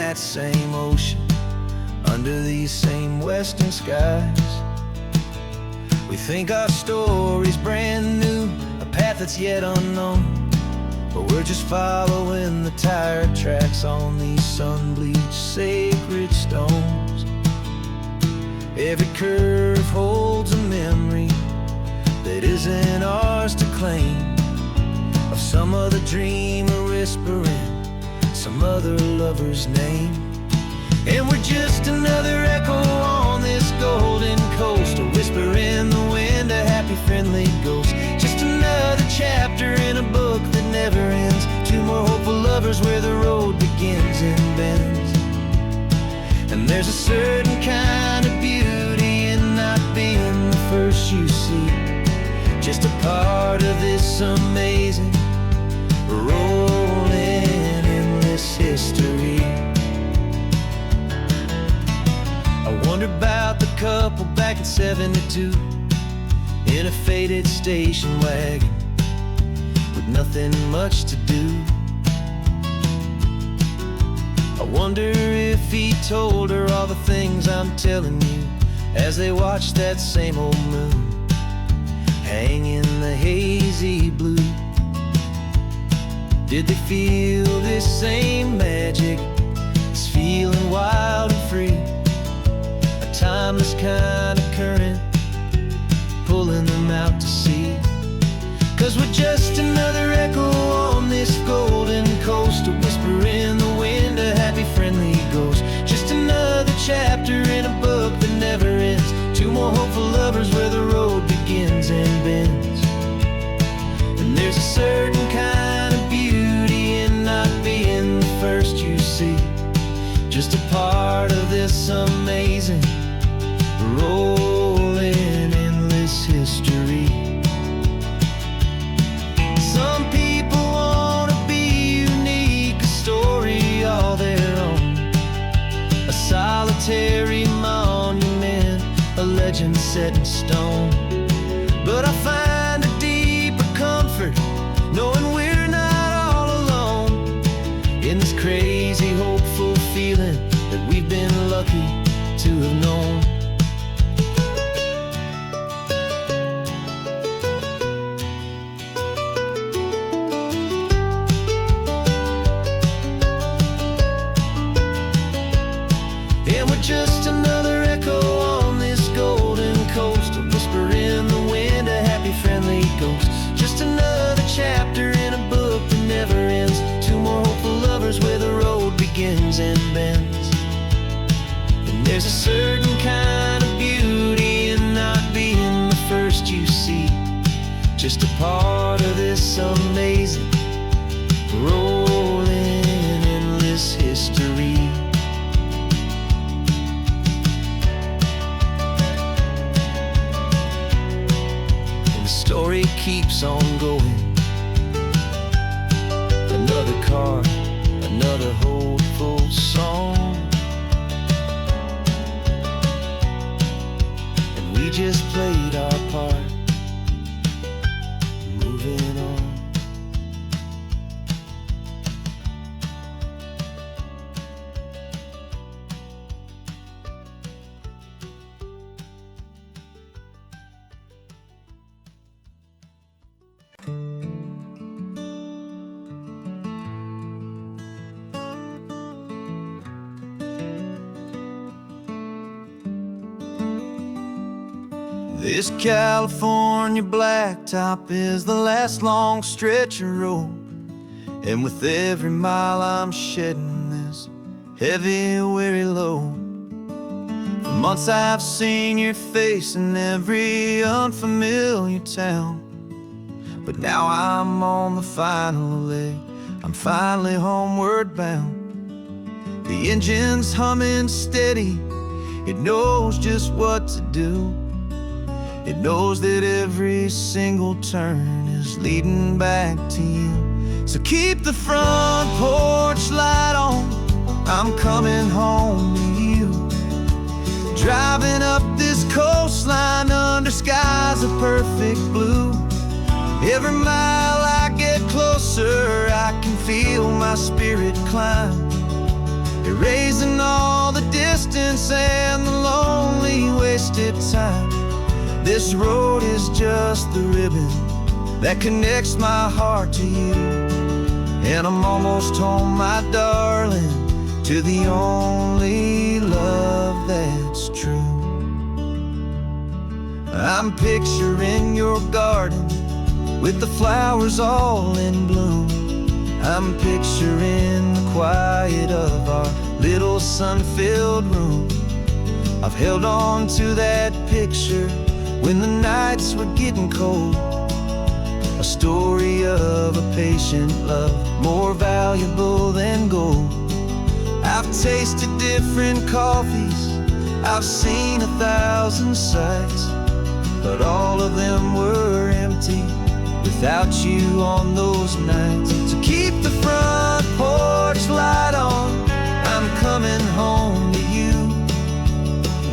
that same ocean, under these same western skies. We think our story's brand new, a path that's yet unknown, but we're just following the tire tracks on these sun-bleached sacred stones. Every curve holds a memory that isn't ours to claim, of some other dreamer whispering some other lover's name. And we're just another echo on this golden coast, a whisper in the wind, a happy friendly ghost. Just another chapter in a book that never ends, two more hopeful lovers where the road begins and bends. And there's a certain kind of beauty in not being the first you see, just a part of this amazing rolling endless history. I wonder about the couple back in '72 in a faded station wagon with nothing much to do. I wonder if he told her all the things I'm telling you as they watched that same old moon hang in the hazy blue. Did they feel this same magic, this feeling wild and free, a timeless kind of current pulling them out to sea? 'Cause we're just another echo on this golden coast, a whisper in the wind, a happy friendly ghost. Just another chapter in a book that never ends, two more hopeful lovers where the road begins and bends. And there's a certain kind of beauty in not being the first you see, just a part of this amazing rolling endless history. Some people want to be unique, a story all their own, a solitary monument, a legend set in stone. But I find a deeper comfort knowing we're not all alone in this crazy hopeful feeling that we've been lucky to have known. And we're just another echo on this golden coast, a whisper in the wind, a happy friendly ghost. Just another chapter in a book that never ends, two more hopeful lovers where the road begins and bends. And there's a certain kind of beauty in not being the first you see, just a part of this amazing rolling endless history. Story keeps on going, another card, another hopeful song, and we just played our part, moving on. This California blacktop is the last long stretch of road, and with every mile I'm shedding this heavy, weary load. For months I've seen your face in every unfamiliar town, but now I'm on the final leg, I'm finally homeward bound. The engine's humming steady, it knows just what to do. It knows that every single turn is leading back to you. So keep the front porch light on, I'm coming home to you. Driving up this coastline under skies of perfect blue. Every mile I get closer, I can feel my spirit climb. It distance and the lonely wasted time. This road is just the ribbon that connects my heart to you. And I'm almost home, my darling, to the only love that's true. I'm picturing your garden with the flowers all in bloom. I'm picturing the quiet of our little sun-filled room. I've held on to that picture when the nights were getting cold. A story of a patient love, more valuable than gold. I've tasted different coffees, I've seen 1,000 sights, but all of them were empty without you on those nights. So keep the front porch light on, I'm coming home to you.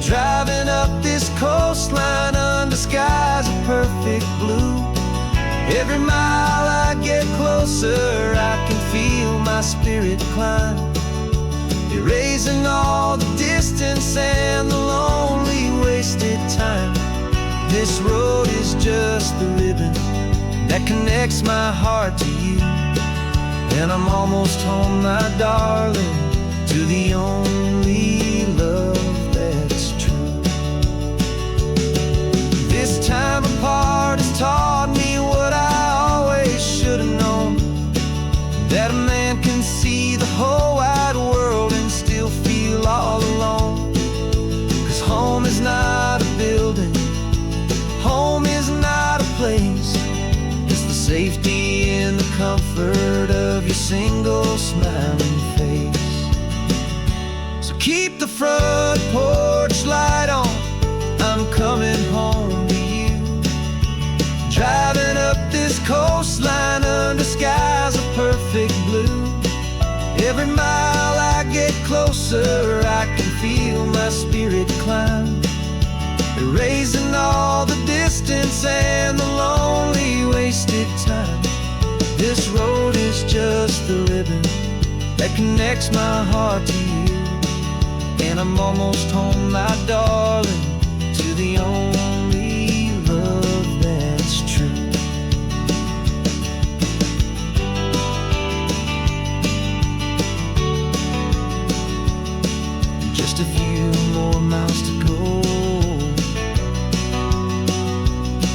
Driving up this coastline under skies of perfect blue. Every mile I get closer, I can feel my spirit climb, erasing all the distance and the lonely wasted time. This road is just the ribbon that connects my heart to you. And I'm almost home, my darling, to the only love that's true. This time apart has taught me what I always should have known, that a man can see the whole wide world and still feel all alone. 'Cause home is not a building, home is not a place, it's the safety and the comfort of your single smiling face. So keep the front porch light on, I'm coming home to you. Driving up this coastline under skies of perfect blue. Every mile I get closer, I can feel my spirit climb, erasing all the distance and the lonely wasted time. This road is just the ribbon that connects my heart to you. And I'm almost home, my darling, to the only love that's true. Just a few more miles to go,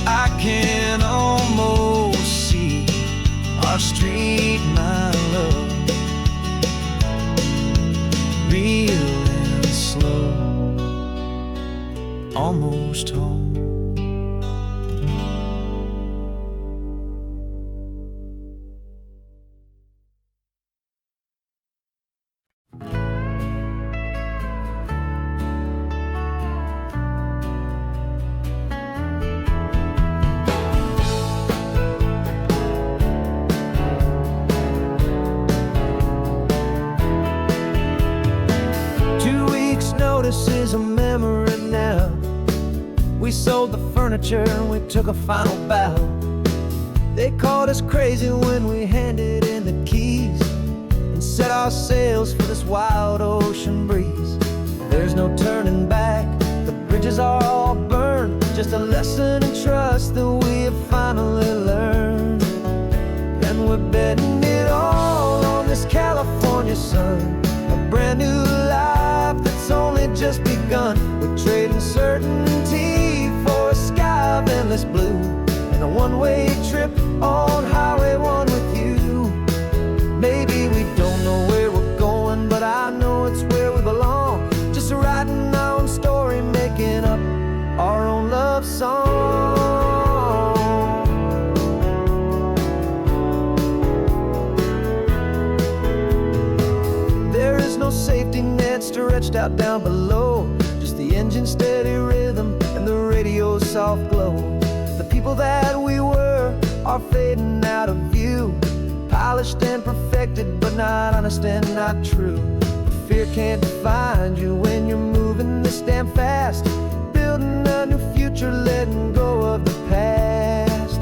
I can almost see our street, my love, real and slow, almost home. Notice is a memory now. We sold the furniture and we took a final bow. They called us crazy when we handed in the keys and set our sails for this wild ocean breeze. There's no turning back, the bridges are all burned, just a lesson in trust that we have finally learned. And we're betting it all on this California sun, a brand new life that's only just begun. We're trading certainty for a sky of endless blue, and a one-way trip on Highway 1 with you. Maybe we don't know where we're going, but I know it's where we belong. Just writing our own story, making up our own love song. There is no safety net stretched out down below, just the engine's steady rhythm and the radio's soft glow. The people that we were are fading out of view, polished and perfected, but not honest and not true. Fear can't define you when you're moving this damn fast, building a new future, letting go of the past.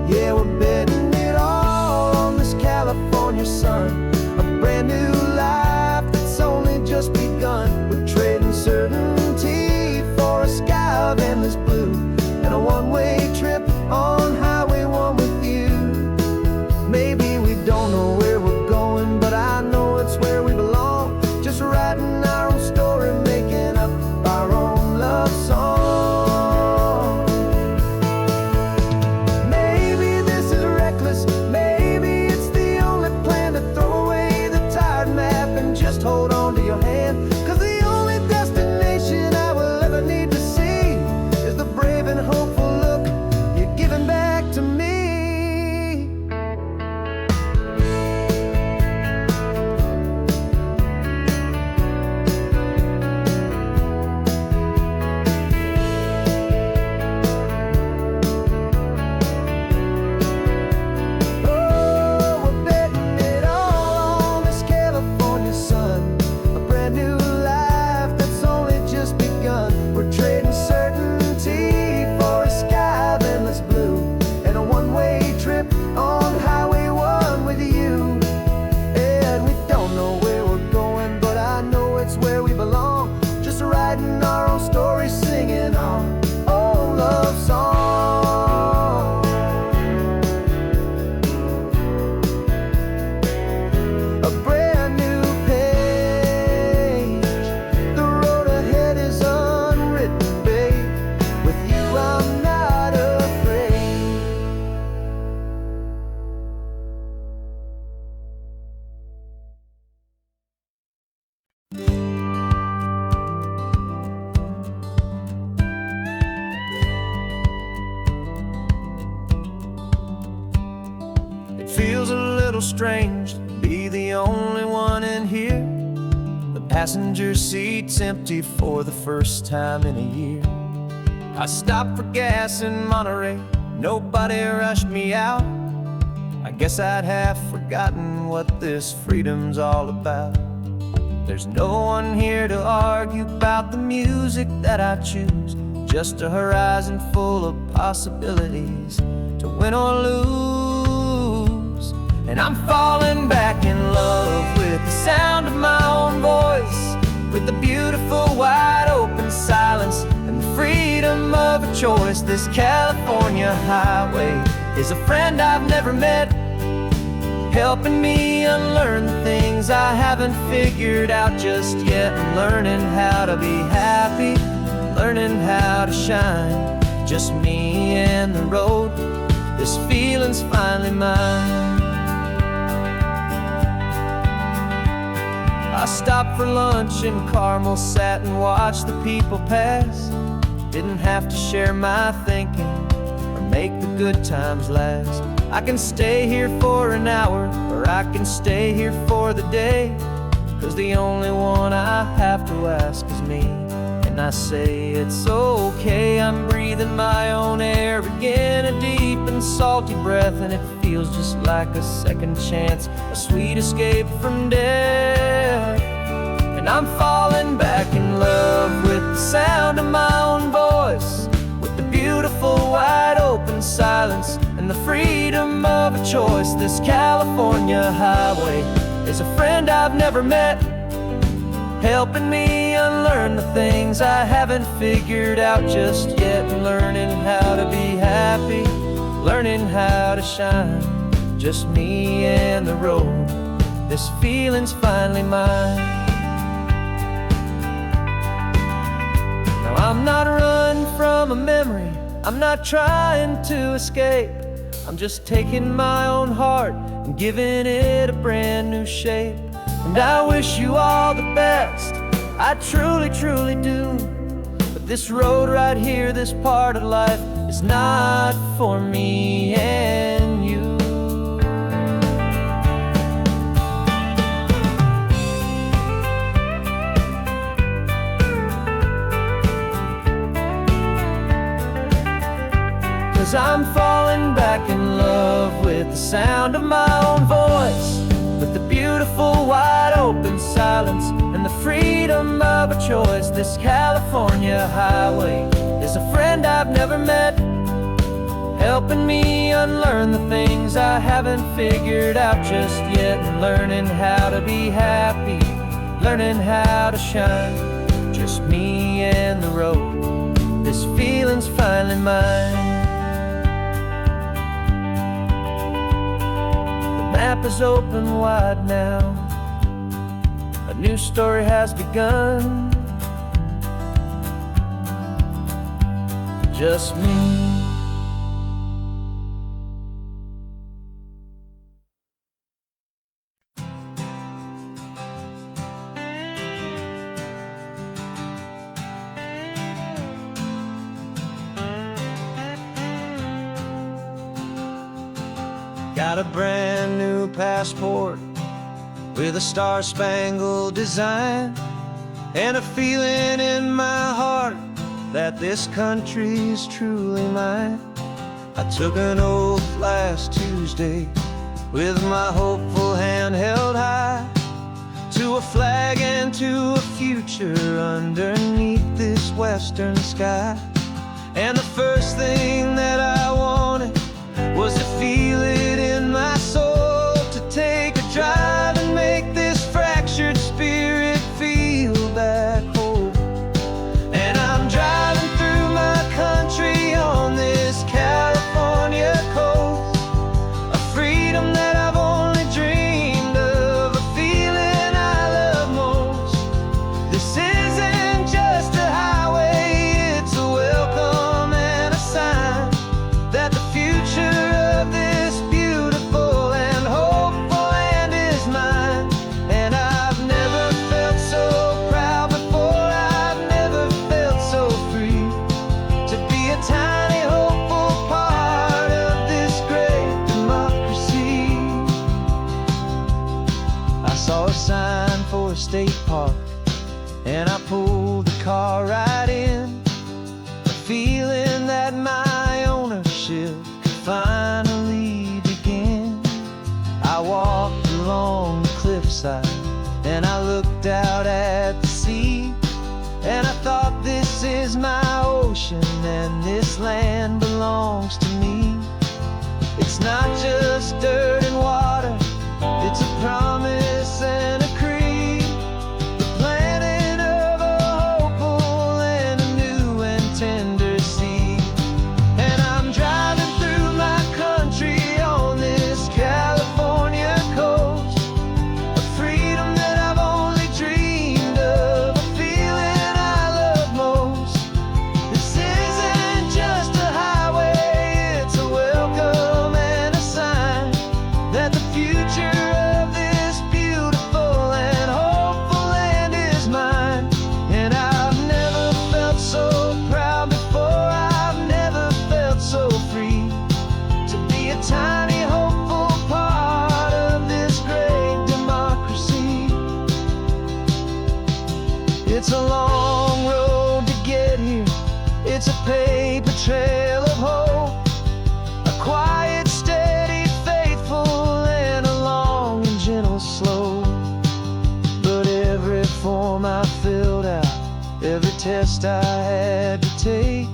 Yeah, we're betting it all on this California sun, a brand new life that's only just begun. We're trading writing our own story, making up our own love song. Maybe this is reckless, maybe it's the only plan to throw away the tired map and just hold on to your hand. 'Cause the only destination I will ever need to see is the brave and hopeful look you're giving back to me. Feels a little strange to be the only one in here. The passenger seat's empty for the first time in a year. I stopped for gas in Monterey, nobody rushed me out. I guess I'd have forgotten what this freedom's all about. There's no one here to argue about the music that I choose, just a horizon full of possibilities to win or lose. And I'm falling back in love with the sound of my own voice, with the beautiful wide open silence and the freedom of a choice. This California highway is a friend I've never met, helping me unlearn the things I haven't figured out just yet. I'm learning how to be happy, learning how to shine, just me and the road. This feeling's finally mine. I stopped for lunch in Carmel, sat and watched the people pass. Didn't have to share my thinking or make the good times last. I can stay here for an hour, or I can stay here for the day, 'cause the only one I have to ask is me. And I say it's okay, I'm breathing my own air again, a deep and salty breath, and it feels just like a second chance, a sweet escape from death. And I'm falling back in love with the sound of my own voice, with the beautiful wide open silence and the freedom of a choice. This California highway is a friend I've never met, helping me unlearn the things I haven't figured out just yet. Learning how to be happy, learning how to shine, just me and the road. This feeling's finally mine. Now I'm not running from a memory, I'm not trying to escape. I'm just taking my own heart and giving it a brand new shape. And I wish you all the best, I truly, truly do. But this road right here, this part of life, is not for me and you. Cause I'm falling back in love with the sound of my own voice, with the beautiful wide open silence and the freedom of a choice. This California highway is a friend I've never met, helping me unlearn the things I haven't figured out just yet. And learning how to be happy, learning how to shine, just me and the road. This feeling's finally mine. The map is open wide now, a new story has begun. Just me. Got a brand new passport with a star-spangled design, and a feeling in my heart that this country's truly mine. I took an oath last Tuesday with my hopeful hand held high, to a flag and to a future underneath this western sky. And the first thing that I wanted was to feel it in my soul, to take a drive and make this fractured spirit feel back home. And I'm driving through my country on this California coast, a freedom that I've only dreamed of, a feeling I love most. This isn't just a highway, it's a welcome and a sign that the future of this beautiful and hopeful land is mine. And I've never felt so proud before, I've never felt so free, to be a tiny hopeful part of this great democracy. I saw a sign for a state park, and I pulled the car right in, a feeling that my ownership could finally begin. I walked along the cliffside and I looked out at the sea, and I thought, this is my ocean and this land belongs to me. It's not just dirt and water, it's a promise and a creed, the planting of a hopeful and a new and tender seed. And I'm driving through my country on this California coast, a freedom that I've only dreamed of, a feeling I love most. This isn't just a highway, it's a welcome and a sign that the future of this beautiful and hopeful land is mine. And I've never felt so proud before, I've never felt so free, to be a tiny hopeful part of this great democracy. It's a long road to get here, it's a paper trail of hope, a quiet, steady, faithful, and a long and gentle slope. But every form I filled out, every test I had to take,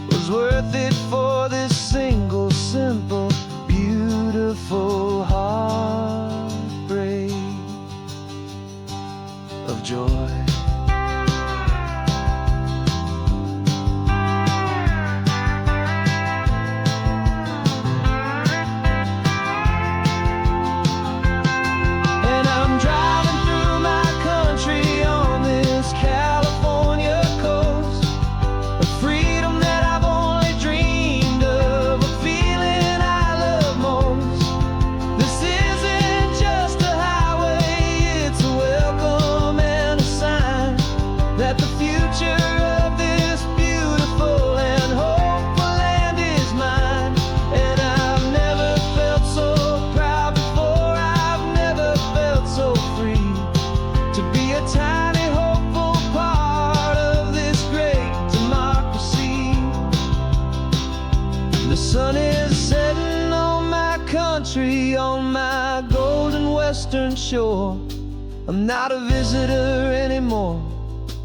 was worth it for this single, simple, beautiful heartbreak of joy. And I'm driving through my country on this California coast, a freedom that I've only dreamed of, a feeling I love most. This isn't just a highway, it's a welcome and a sign that the future of this beautiful and hopeful land is mine. And I've never felt so proud before, I've never felt so free, to be a tiny hopeful part of this great democracy. The sun is setting on my country, on my golden western shore. I'm not a visitor anymore,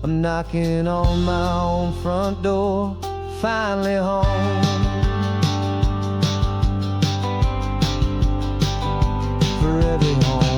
I'm knocking on my own front door, finally home. Forever home.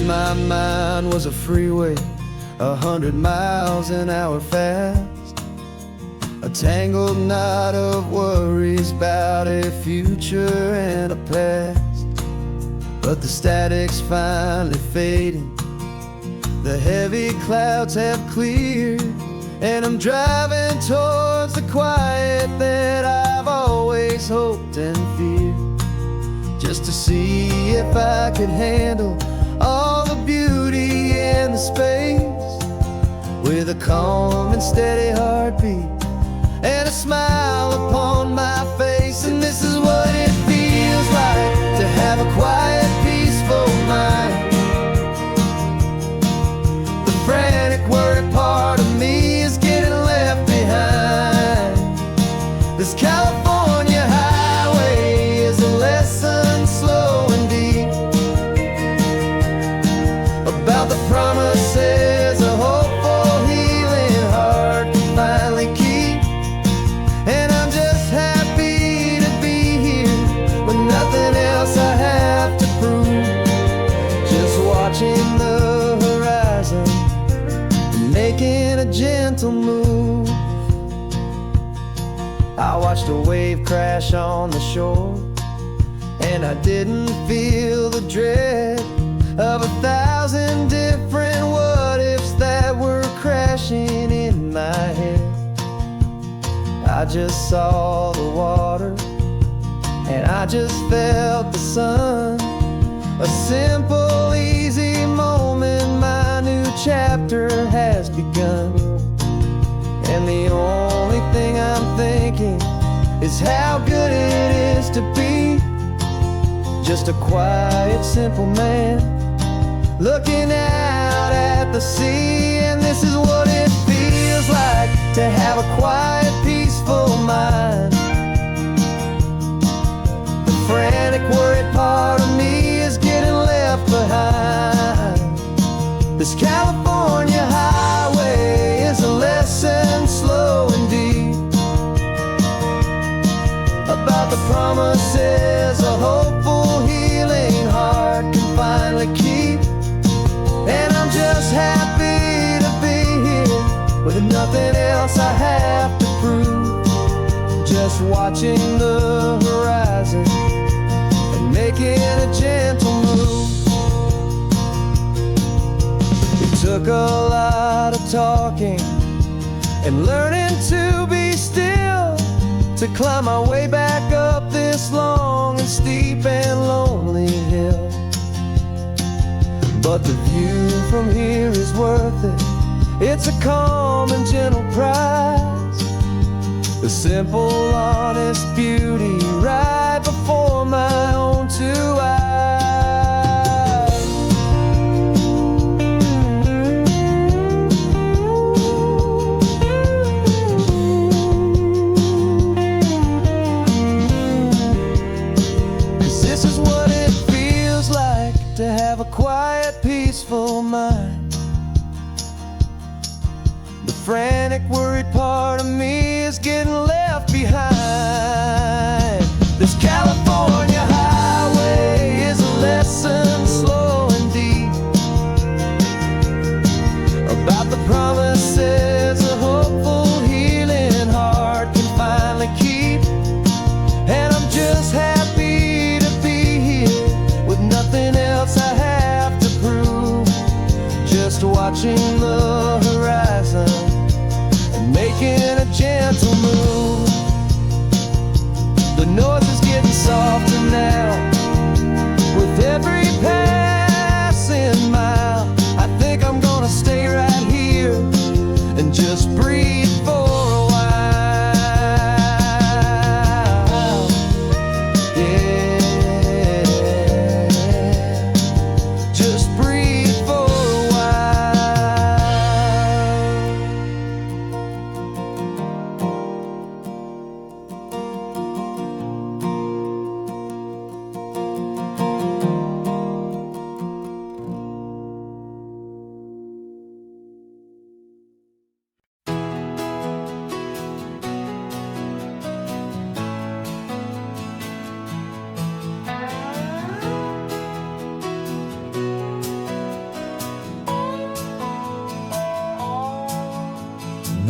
lose my mind was a freeway, 100 miles an hour fast. A tangled knot of worries about a future and a past. But the static's finally fading, the heavy clouds have cleared, and I'm driving towards the quiet that I've always hoped and feared, just to see if I could handle all the beauty and the space, with a calm and steady heartbeat and a smile upon my face. And this is what it feels like to have a quiet, peaceful mind. The frantic, worried part of me is getting left behind. This California highway is a lesson slow and deep about the promises a hopeful, healing heart can finally keep. And I'm just happy to be here with nothing else I have to prove, just watching the horizon and making a gentle move. I watched a wave crash on the shore, and I didn't feel the dread of 1,000 different what-ifs that were crashing in my head. I just saw the water, and I just felt the sun. A simple, easy moment, my new chapter has begun. And the only thing I'm thinking is how good it is to be just a quiet, simple man looking out at the sea. And this is what it feels like to have a quiet, peaceful mind. The frantic, worried part of me is getting left behind. This California highway is a lesson slow and deep about the promises a hopeful, healing heart can finally keep. And I'm just happy to be here with nothing else I have to prove, just watching the horizon and making a gentle move. It took a lot of talking and learning to be still to climb my way back up this long and steep and lonely hill. But the view from here is worth it. It's a calm and gentle prize, the simple, honest beauty right before my own two eyes. To have a quiet, peaceful mind. The frantic, worried part of me is getting left behind. This California highway is a lesson slow and deep about the promises a hopeful, healing heart can finally keep. And I'm just happy to be here with nothing else I have to prove, just watching the horizon and making a gentle move. The noise is getting softer now with every passing mile. I think I'm gonna stay right here and just breathe for a while.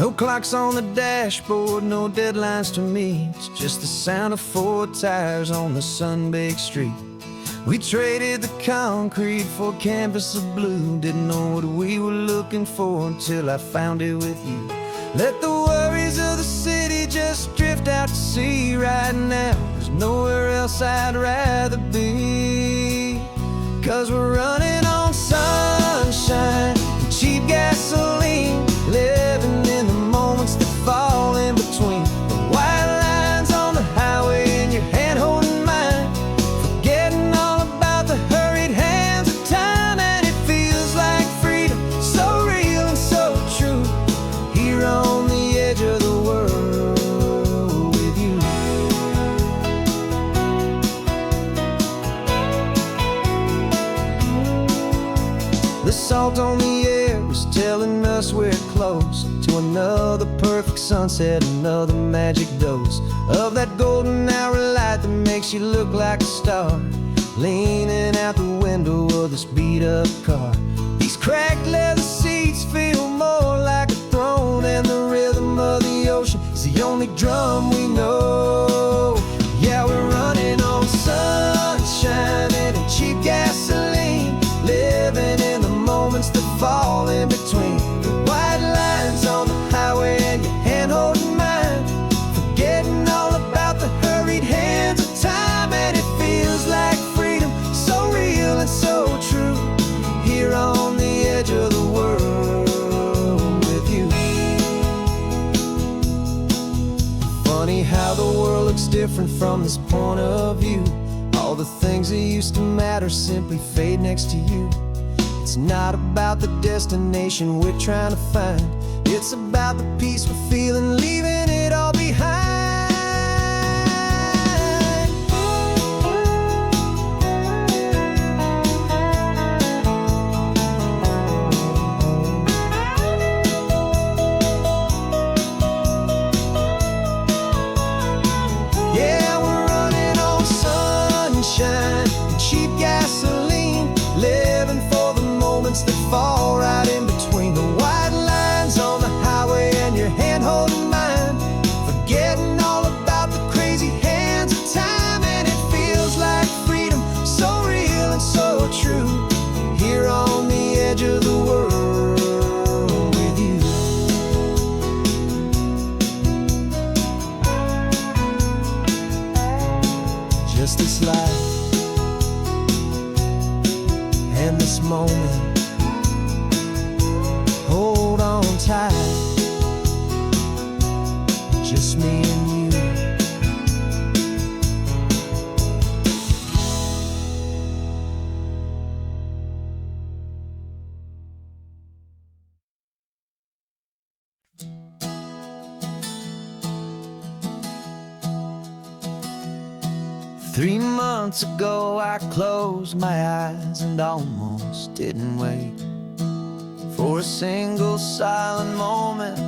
No clocks on the dashboard, no deadlines to meet. It's just the sound of 4 tires on the sun-baked street. We traded the concrete for a canvas of blue. Didn't know what we were looking for until I found it with you. Let the worries of the city just drift out to sea right now. There's nowhere else I'd rather be. 'Cause we're running on sunshine and cheap gasoline, living in the moments that fall in between. The white lines on the highway and your hand holding mine, forgetting all about the hurried hands of time. And it feels like freedom, so real and so true, here on the edge of the world with you. The salt on the air is telling us we're close to another perfect sunset, another magic dose of that golden hour light that makes you look like a star, leaning out the window of this beat-up car. These cracked leather seats feel more like a throne, and the rhythm of the ocean is the only drum we know. Yeah, we're running on sunshine and cheap gasoline, living in the moments that fall in between. The white lines on the highway and your hand holding mine, forgetting all about the hurried hands of time. And it feels like freedom, so real and so true, here on the edge of the world with you. Funny how the world looks different from this point of view. All the things that used to matter simply fade next to you. It's not about the destination we're trying to find, it's about the peace we're feeling, leaving it all behind. Yeah, we're running on sunshine and cheap gasoline, living for the moments that fall right in between. The white lines on the highway and your hand holding mine, forgetting all about the crazy hands of time. And it feels like freedom, so real and so true, here on the edge of the world with you. Just this life and this moment, hold on tight, just me and you. Three months ago I closed my eyes and almost didn't wait for a single silent moment.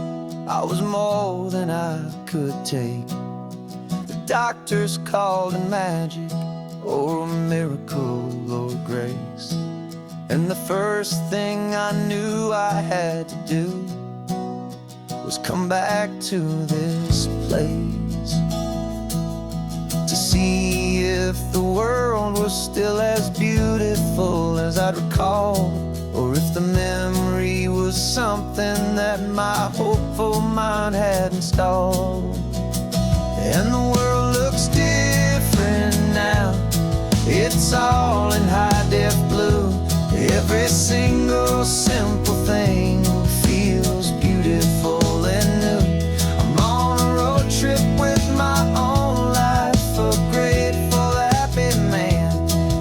I was more than I could take. The doctors called it magic, or a miracle, or grace. And the first thing I knew I had to do was come back to this place, to see if the world was still as beautiful as I'd recall, or if the memory was something that my hopeful mind had installed. And the world looks different now, it's all in high-def blue. Every single simple thing feels beautiful and new. I'm on a road trip with my own life, a grateful, happy man,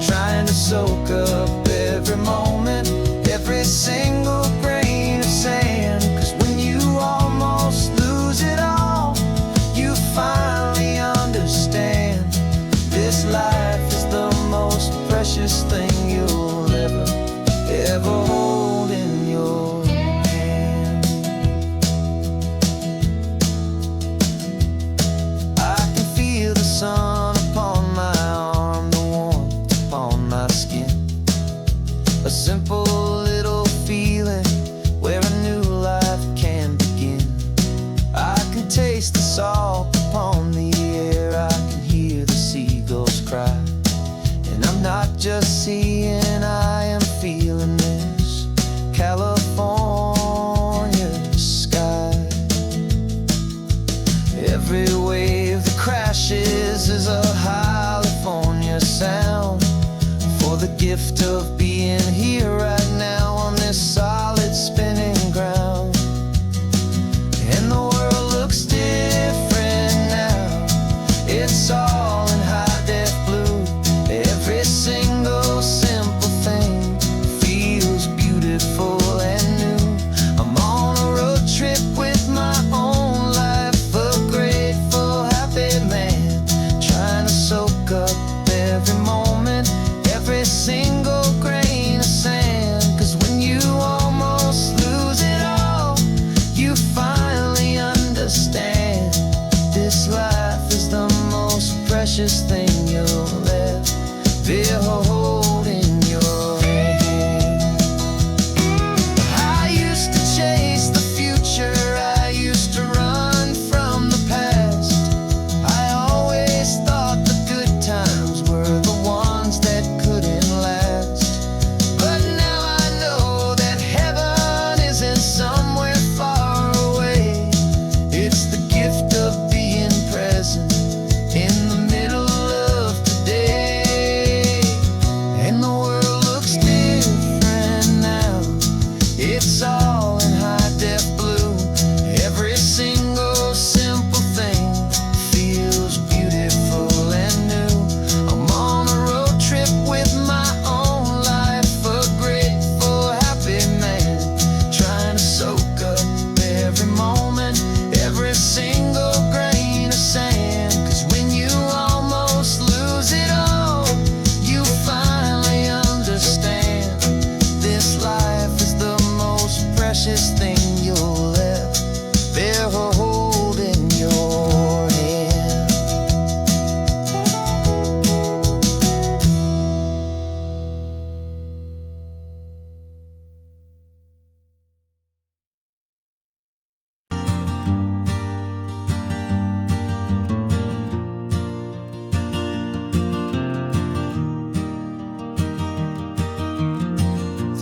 trying to soak up every moment, every single grain of sand. 'Cause when you almost lose it all, you finally understand this life is the most precious thing you'll ever hold in your hand. I can feel the sun upon my arm, the warmth upon my skin, a simple little feeling where a new life can begin.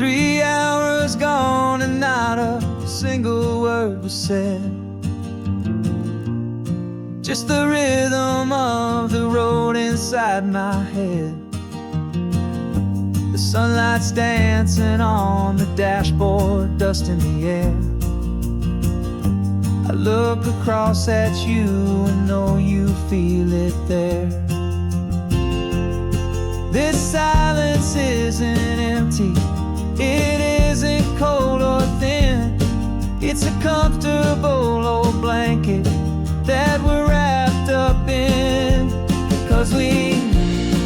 3 hours gone and not a single word was said. Just the rhythm of the road inside my head. The sunlight's dancing on the dashboard, dust in the air. I look across at you and know you feel it there. This silence isn't empty, it isn't cold or thin. It's a comfortable old blanket that we're wrapped up in. 'Cause we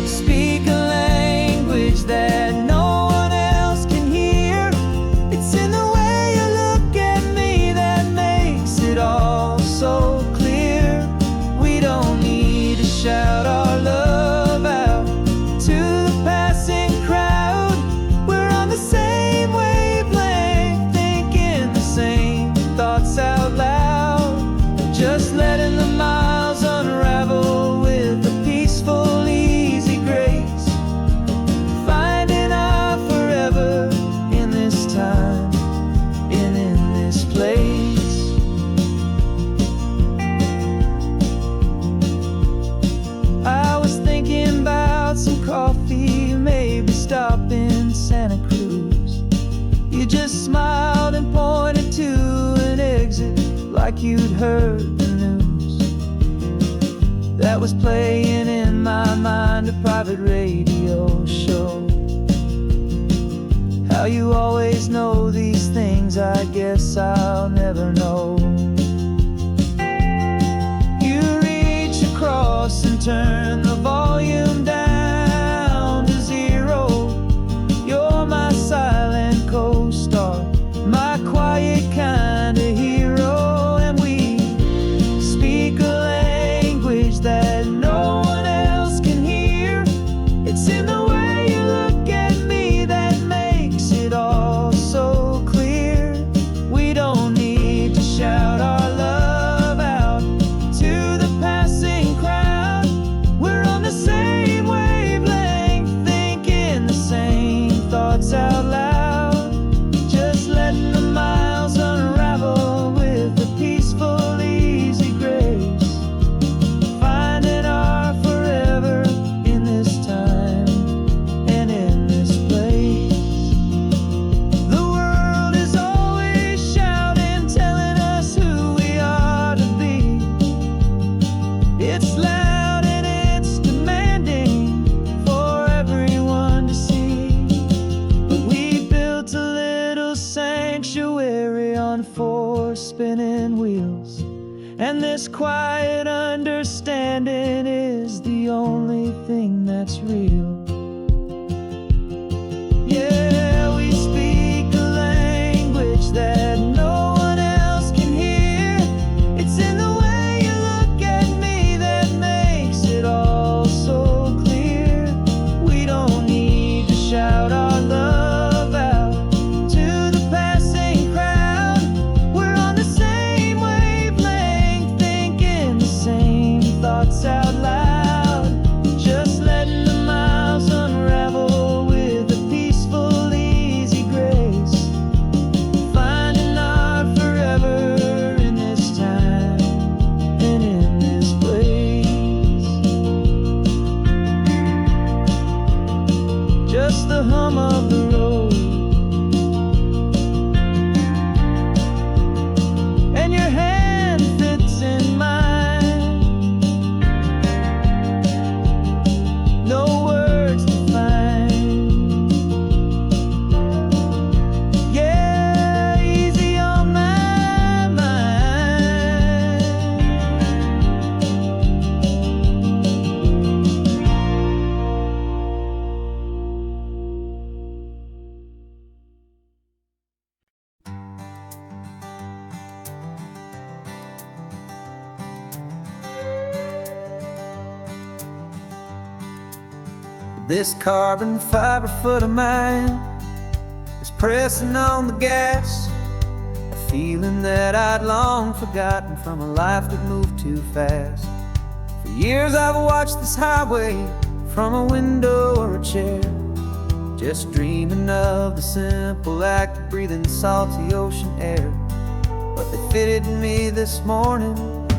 speak a language that no one else can hear. It's in the way you look at me that makes it all so clear. We don't need to shout our love out to the passing crowd. We're on the same wavelength, thinking the same thoughts out loud. Just letting the miles unravel with a peaceful, easy grace. Finding our forever in this time and in this place. I was thinking about some coffee, maybe stop in Santa Cruz. You just smiled and pointed to an exit like you'd heard the news. That was playing in my mind, a private radio show. How you always know these things, I guess I'll never know. You reach across and turn the volume down to 0. You're my silent co-star, my quiet kind of hero. And we speak a language that no one else can hear. It's in the way you look at me that makes it all so clear. We don't need to shout our love out to the passing crowd. We're on the same wavelength, thinking the same thoughts out loud. Just letting the miles unravel with a peaceful, easy grace. Finding our forever in this time and in this place. The world is always shouting, telling us who we are to be. It's loud and it's demanding for everyone to see. But we built a little sanctuary on 4 spinning wheels, and this quiet understanding is the only thing that's real. Yeah, we speak a language that no one else can hear. It's in the way you look at me that makes it all so clear. We don't need to shout our love out to the passing crowd. We're on the same wavelength, thinking the same thoughts out loud. Just letting the miles unravel with a peaceful, easy grace. Finding our forever in this time and in this place. Just the hum of the road and your hand fits in mine. No words to find. Yeah, easy on my mind. This carbon fiber foot of mine is pressing on the gas, a feeling that I'd long forgotten from a life that moved too fast. For years I've watched this highway from a window or a chair, just dreaming of the simple act of breathing salty ocean air. But they fitted me this morning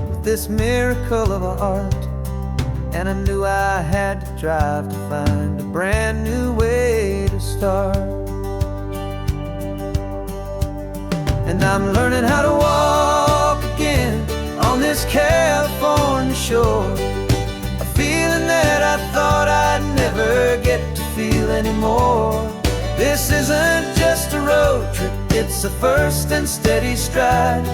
with this miracle of art, and I knew I had to drive to find a brand new way to start. And I'm learning how to walk again on this California shore, a feeling that I thought I'd never get to feel anymore. This isn't just a road trip, it's a first and steady stride,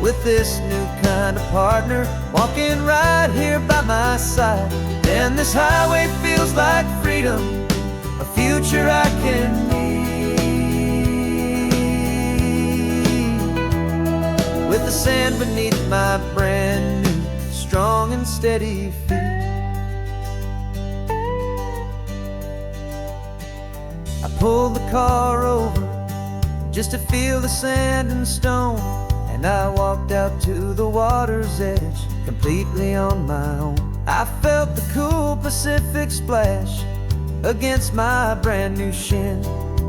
with this new kind of partner walking right here by my side. And this highway feels like freedom, a future I can need, with the sand beneath my brand new, strong and steady feet. I pulled the car over just to feel the sand and stone, and I walked out to the water's edge completely on my own. I felt the cool Pacific splash against my brand new shin,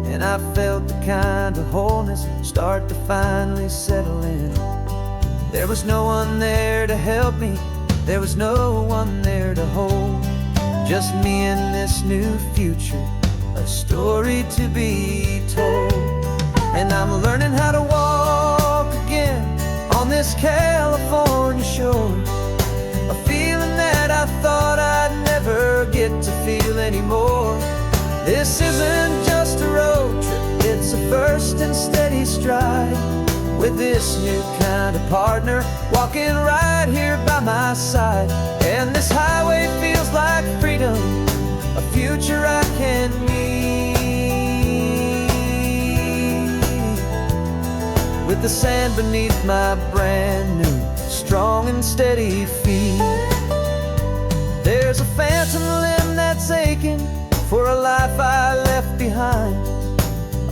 and I felt the kind of wholeness start to finally settle in. There was no one there to help me, there was no one there to hold, just me and this new future, a story to be told. And I'm learning how to walk again on this California shore, a feeling that I thought I'd never get to feel anymore. This isn't just a road trip, it's a first and steady stride, with this new kind of partner walking right here by my side. And this highway feels like freedom, a future I can need, with the sand beneath my brand new, strong and steady feet. There's a phantom limb that's aching for a life I left behind,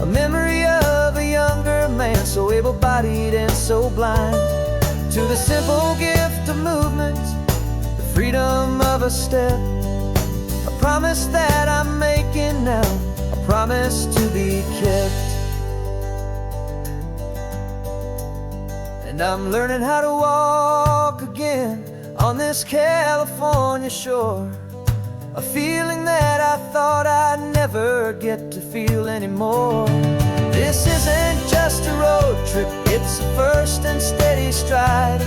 a memory of a younger man, so able-bodied and so blind, to the simple gift of movement, the freedom of a step, a promise that I'm making now, a promise to be kept. And I'm learning how to walk again on this California shore, a feeling that I thought I'd never get to feel anymore. This isn't just a road trip, it's a first and steady stride,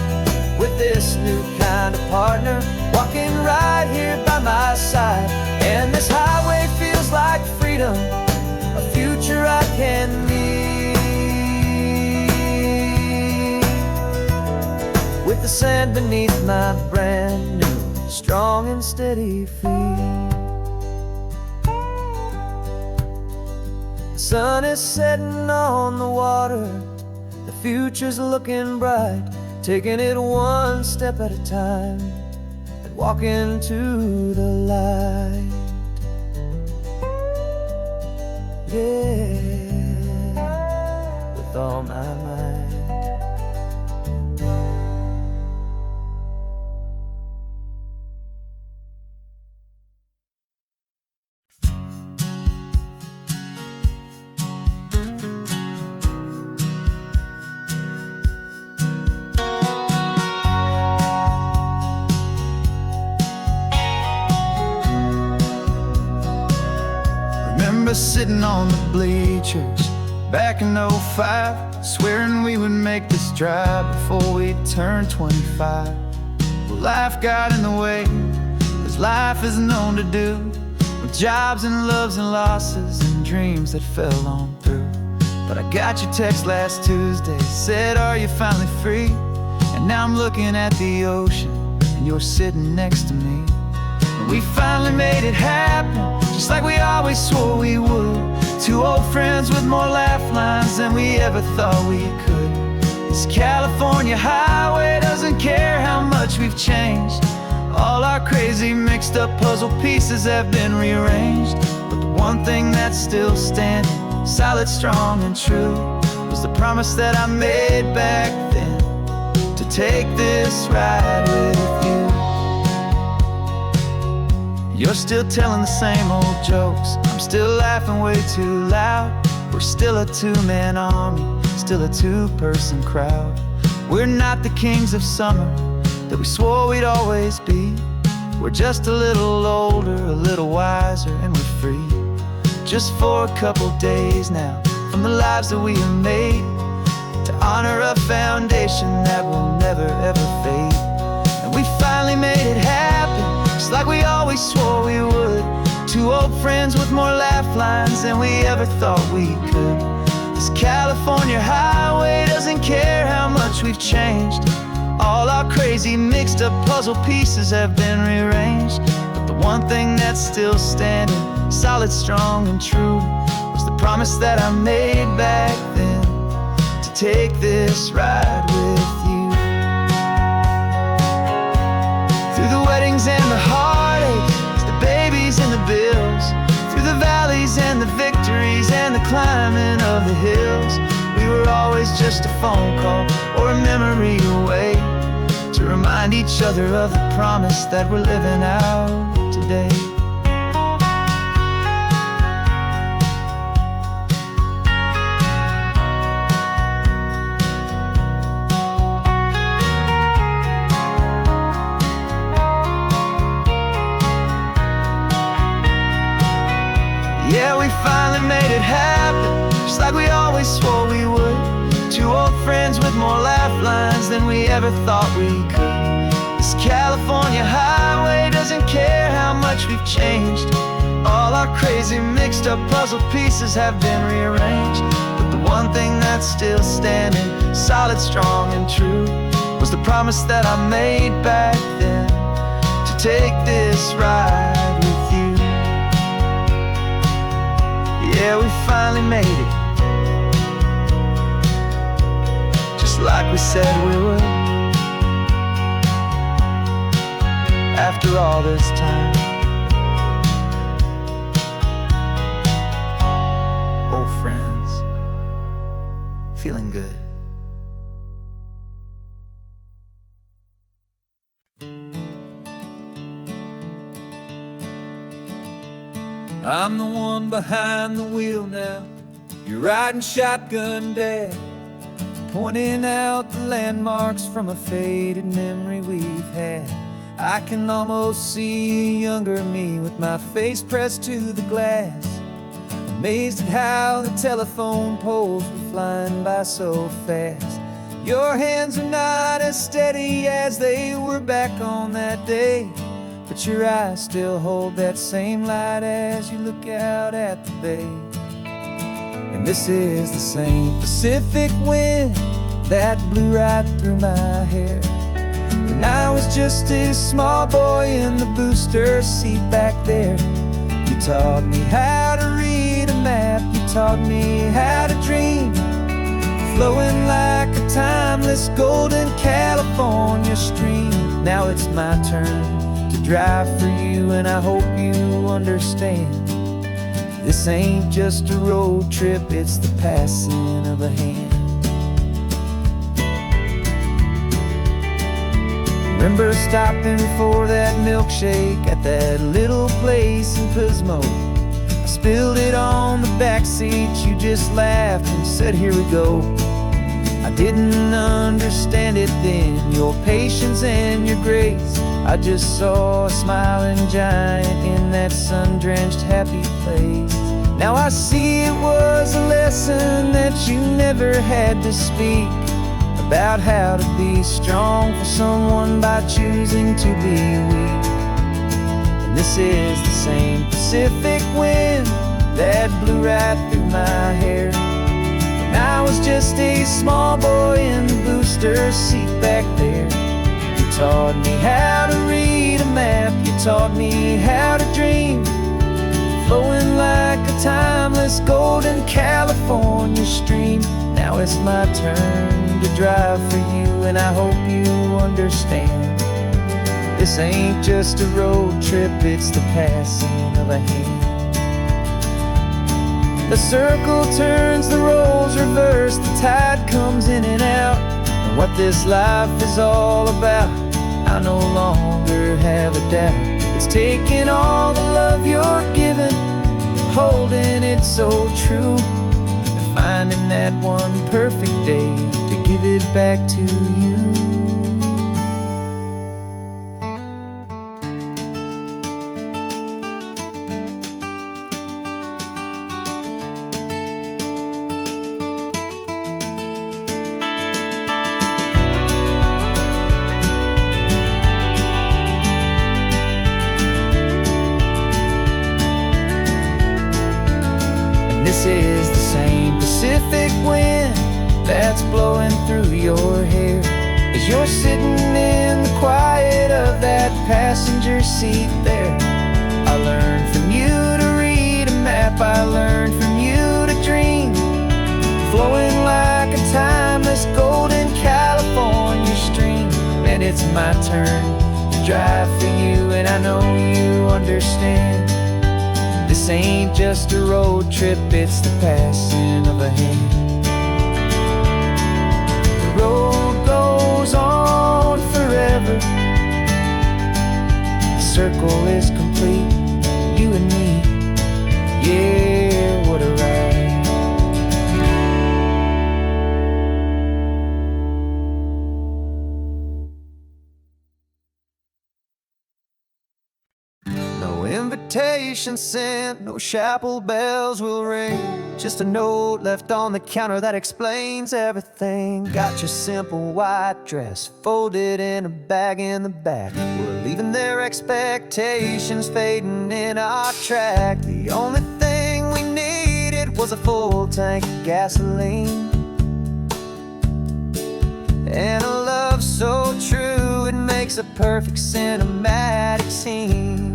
with this new kind of partner walking right here by my side. And this highway feels like freedom, a future I can need, with the sand beneath my brand new, strong and steady feet. The sun is setting on the water, the future's looking bright, taking it one step at a time and walking to the light. Yeah, with all my might. Sitting on the bleachers back in '05, swearing we would make this drive before we turned 25. Well, life got in the way, as life is known to do, with jobs and loves and losses and dreams that fell on through. But I got your text last Tuesday, said, are you finally free? And now I'm looking at the ocean, and you're sitting next to me. And we finally made it happen, just like we always swore we would. Two old friends with more laugh lines than we ever thought we could. This California highway doesn't care how much we've changed. All our crazy mixed up puzzle pieces have been rearranged, but the one thing that's still standing, solid, strong and true, was the promise that I made back then, to take this ride with you. You're still telling the same old jokes. I'm still laughing way too loud. We're still a two-man army, still a two-person crowd. We're not the kings of summer that we swore we'd always be. We're just a little older, a little wiser, and we're free. Just for a couple days now, from the lives that we have made, to honor a foundation that will never ever fade. And we finally made it happen, just like we always swore we would. Two old friends with more laugh lines than we ever thought we could. This California highway doesn't care how much we've changed. All our crazy mixed up puzzle pieces have been rearranged. But the one thing that's still standing, solid, strong, and true, was the promise that I made back then, to take this ride with you. Through the weddings and the heartaches, the babies and the bills, through the valleys and the victories and the climbing of the hills, we were always just a phone call or a memory away, to remind each other of the promise that we're living out today. Yeah, we finally made it happen, just like we always swore we would. Two old friends with more laugh lines than we ever thought we could. This California highway doesn't care how much we've changed. All our crazy mixed up puzzle pieces have been rearranged. But the one thing that's still standing, solid, strong, and true, was the promise that I made back then, to take this ride with you. Yeah, we finally made it, like we said we would. After all this time, old friends, feeling good. I'm the one behind the wheel now. You're riding shotgun, Dad, pointing out the landmarks from a faded memory we've had. I can almost see a younger me with my face pressed to the glass, amazed at how the telephone poles were flying by so fast. Your hands are not as steady as they were back on that day, but your eyes still hold that same light as you look out at the bay. And this is the same Pacific wind that blew right through my hair when I was just a small boy in the booster seat back there. You taught me how to read a map, you taught me how to dream, flowing like a timeless golden California stream. Now it's my turn to drive for you, and I hope you understand, this ain't just a road trip, it's the passing of a hand. Remember stopping for that milkshake at that little place in Pismo? I spilled it on the backseat, you just laughed and said, here we go. I didn't understand it then, your patience and your grace. I just saw a smiling giant in that sun-drenched happy place. Now I see it was a lesson that you never had to speak, about how to be strong for someone by choosing to be weak. And this is the same Pacific wind that blew right through my hair when I was just a small boy in the booster seat back there. You taught me how to read a map, you taught me how to dream, flowing like a timeless golden California stream. Now it's my turn to drive for you, and I hope you understand, this ain't just a road trip, it's the passing of a hand. The circle turns, the roles reverse, the tide comes in and out, and what this life is all about, I no longer have a doubt. It's taking all the love you're given, holding it so true, and finding that one perfect day to give it back to you. This is the same Pacific wind that's blowing through your hair as you're sitting in the quiet of that passenger seat there. I learned from you to read a map, I learned from you to dream, flowing like a timeless golden California stream. And it's my turn to drive for you, and I know you understand. This ain't just a road trip, it's the passing of a hand. The road goes on forever, the circle is complete, you and me, yeah, what a ride. No invitation sent, no chapel bells will ring, just a note left on the counter that explains everything. Got your simple white dress folded in a bag in the back. We're leaving their expectations fading in our track. The only thing we needed was a full tank of gasoline, and a love so true it makes a perfect cinematic scene.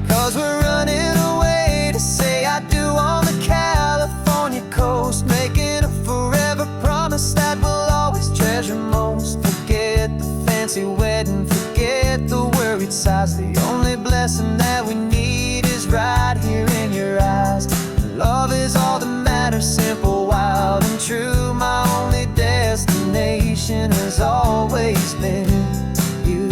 'Cause we're running away to say I do on the California coast, making a forever promise that we'll always treasure most. Forget the fancy wedding, forget the worried sighs. The only blessing that we need is right here in your eyes. Love is all that matters, simple, wild, and true. My only destination has always been you.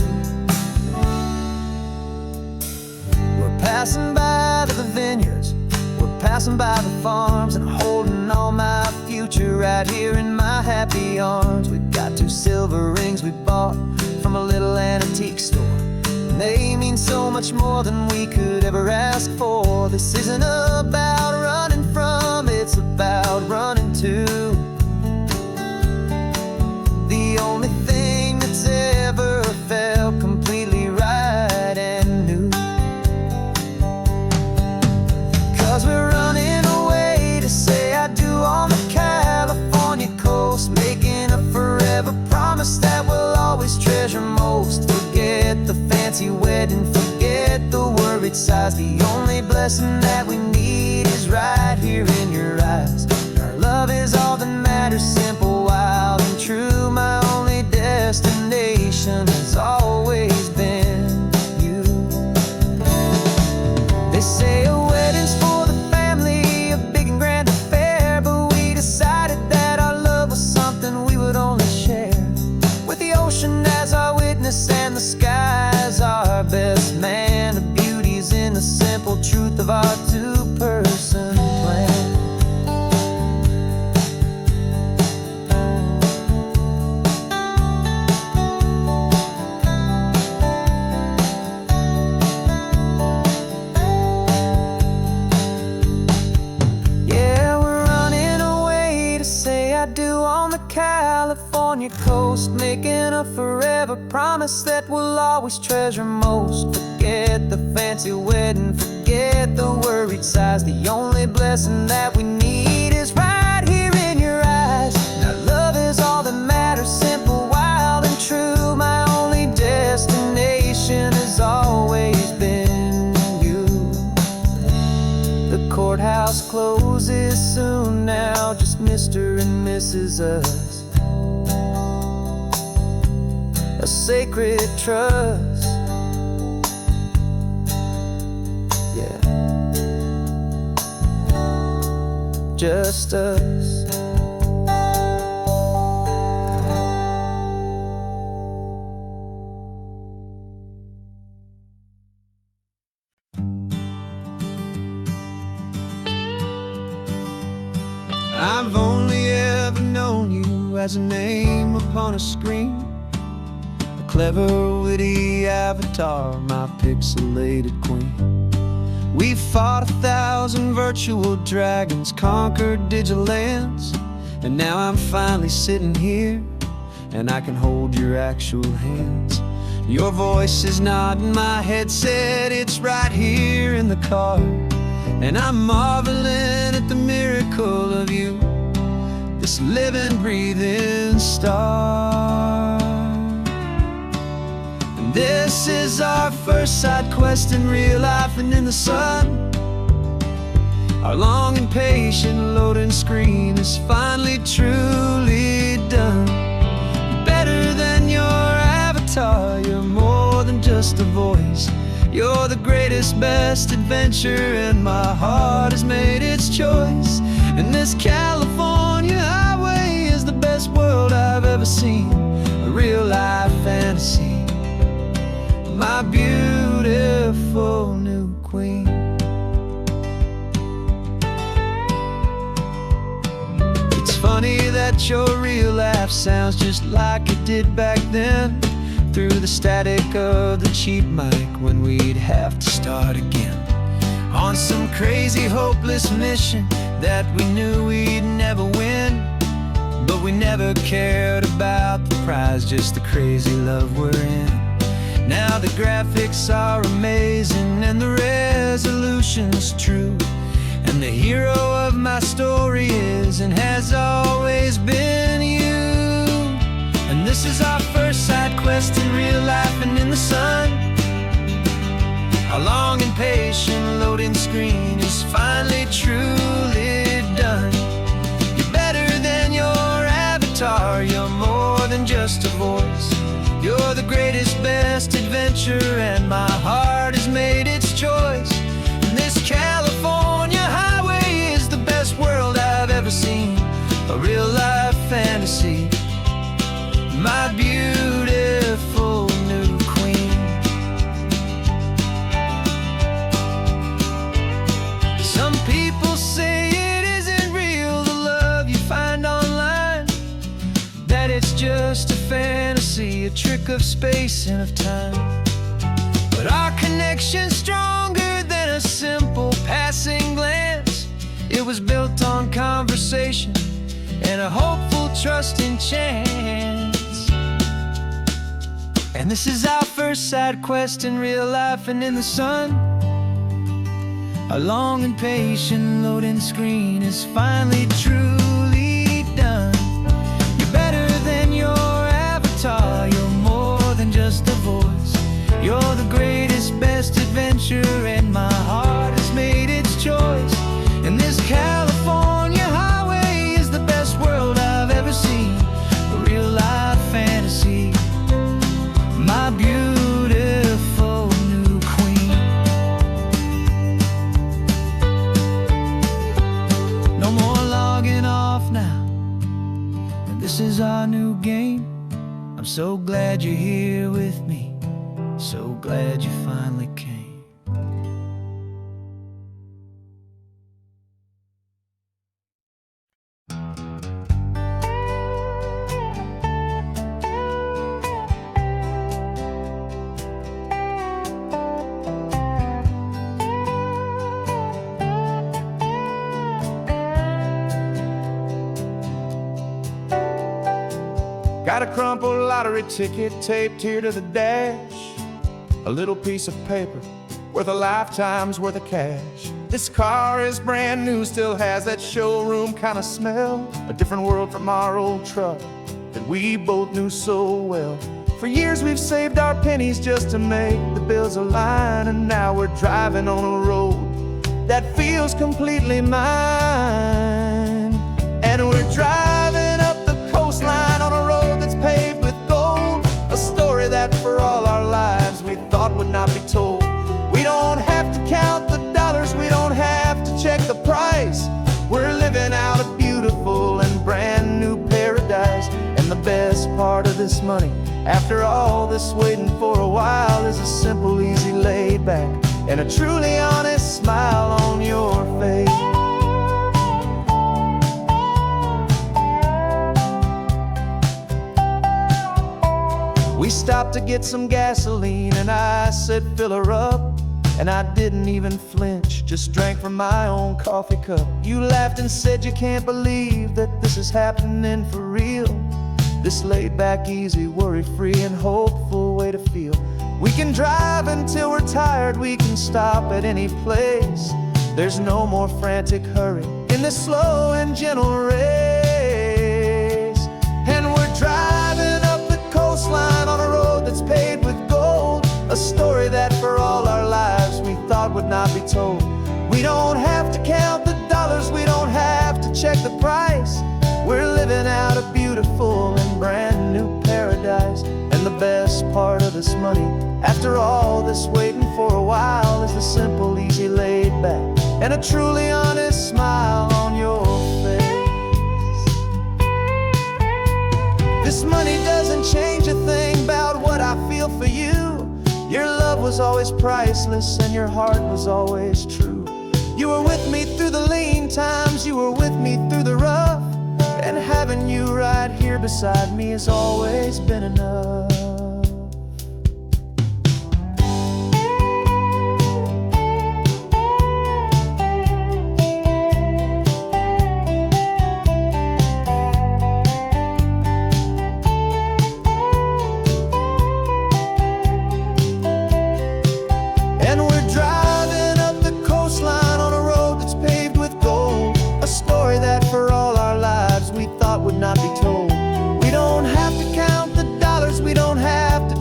We're passing by the vineyards, we're passing by the farms, and holding on my future right here in my happy arms. We've got 2 silver rings we bought from a little antique store, and they mean so much more than we could ever ask for. This isn't about running from, it's about running to the only thing that's ever felt completely right and new. 'Cause we're running away to say I do on the California coast, making a forever promise that we'll always treasure most. Forget the fancy wedding, forget the worried sighs. The only blessing that we need is right here in your eyes. Our love is all that matters, simple, wild, and true. My only destination has always been you. They say a wedding's for the family, a big and grand affair, but we decided that our love was something we would only share with the ocean as our witness and the sky as our best man. The beauty's in the simple truth of our 2-person plan. Yeah, we're running away to say I do on the California coast, making a forever promise that we'll always treasure most. Forget the fancy wedding, forget the worried sighs. The only blessing that we need is right here in your eyes. Now love is all that matters, simple, wild, and true. My only destination has always been you. The courthouse closes soon now, just Mr. and Mrs. Us, a sacred trust. Yeah, just us. I've only ever known you as a name upon a screen, a clever, witty avatar, my pixelated queen. We fought 1,000 virtual dragons, conquered digital lands, and now I'm finally sitting here, and I can hold your actual hands. Your voice is not in my headset, it's right here in the car, and I'm marveling at the miracle of you, this living, breathing star. And this is our first side quest in real life and in the sun. Our long and patient loading screen is finally truly done. You're better than your avatar, you're more than just a voice. You're the greatest, best adventure, and my heart has made its choice. And this California highway is the best world I've ever seen, a real life fantasy, my beautiful new queen. It's funny that your real life sounds just like it did back then, through the static of the cheap mic when we'd have to start again, on some crazy hopeless mission that we knew we'd never win. But we never cared about the prize, just the crazy love we're in. Now the graphics are amazing and the resolution's true, and the hero of my story is and has always been you. And this is our first side quest in real life and in the sun. Our long and patient loading screen is finally truly done. You're better than your avatar, you're more than just a voice. You're the greatest, best adventure, and my heart has made its choice. And this California highway is the best world I've ever seen, a real life fantasy, my beautiful new queen. Some people say it isn't real, the love you find online, that it's just a fantasy, a trick of space and of time. But our connection's stronger than a simple passing glance. It was built on conversation and a hopeful, trusting chance. And this is our first side quest in real life and in the sun. Our long and patient loading screen is finally truly done. You're better than your avatar, you're more than just a voice. You're the greatest, best adventure, and my heart has made its choice. And this California highway is the best world I've ever seen, a real life fantasy, my beautiful new queen. No more logging off now, and this is our new game. I'm so glad you're here with me, so glad you finally came. Got a crumpled lottery ticket taped here to the dash, a little piece of paper worth a lifetime's worth of cash. This car is brand new, still has that showroom kind of smell, a different world from our old truck that we both knew so well. For years we've saved our pennies just to make the bills align, and now we're driving on a road that feels completely mine. And we're driving up the coastline on a road that's paved with gold, a story that for all our lives we thought would not be told. We don't have to count the dollars, we don't have to check the price. We're living out a beautiful and brand new paradise. And the best part of this money, after all this waiting for a while, is a simple, easy, laid back, and a truly honest smile on your face. stopped to get some gasoline, and I said, fill her up. And I didn't even flinch, just drank from my own coffee cup. You laughed and said you can't believe that this is happening for real. This laid back, easy, worry-free and hopeful way to feel. We can drive until we're tired, we can stop at any place. There's no more frantic hurry in this slow and gentle race. And we're driving up the coastline on a road that's paved with gold, a story that for all our lives we thought would not be told. We don't have to count the dollars, we don't have to check the price. We're living out a beautiful and brand new paradise. And the best part of this money, after all this waiting for a while, is the simple, easy, laid back, and a truly honest smile on your face. This money doesn't change a thing about what I feel for you. Your love was always priceless and your heart was always true. You were with me through the lean times, you were with me through the rough, and having you right here beside me has always been enough.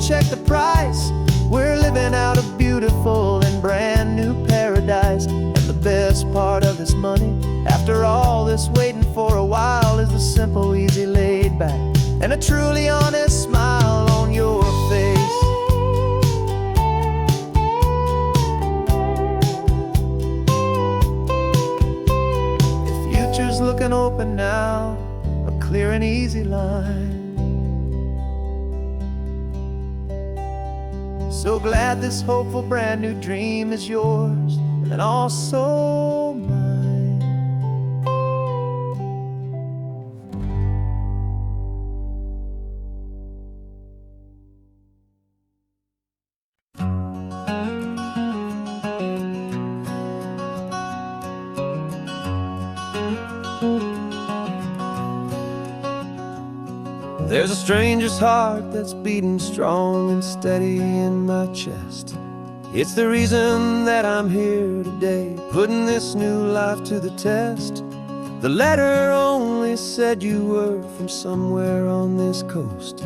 Check the price. We're living out a beautiful and brand new paradise. And the best part of this money, after all this waiting for a while, is the simple, easy, laid back, and a truly honest smile on your face. The future's looking open now, a clear and easy line. So glad this hopeful brand new dream is yours and also mine. There's a stranger's heart that's beating strong and steady in my chest. It's the reason that I'm here today, putting this new life to the test. The letter only said you were from somewhere on this coast,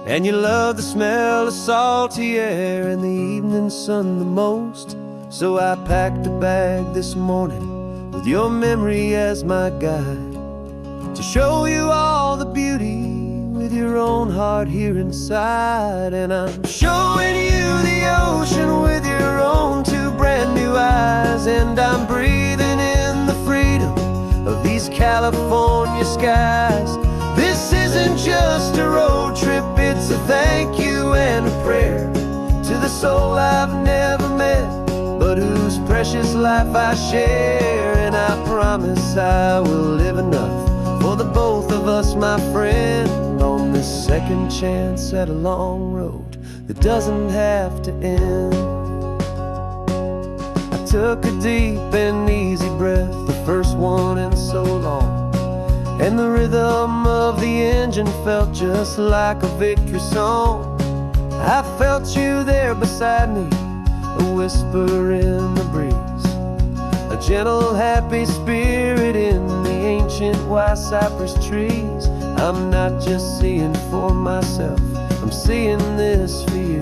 and you love the smell of salty air and the evening sun the most. So I packed a bag this morning with your memory as my guide, to show you all the beauty with your own heart here inside. And I'm showing you the ocean with your own two brand new eyes, and I'm breathing in the freedom of these California skies. This isn't just a road trip, it's a thank you and a prayer to the soul I've never met, but whose precious life I share. And I promise I will live enough for the both of us, my friend, on this second chance at a long road that doesn't have to end. I took a deep and easy breath, the first one in so long, and the rhythm of the engine felt just like a victory song. I felt you there beside me, a whisper in the breeze, a gentle, happy spirit in the ancient white cypress trees. I'm not just seeing for myself, I'm seeing this for you.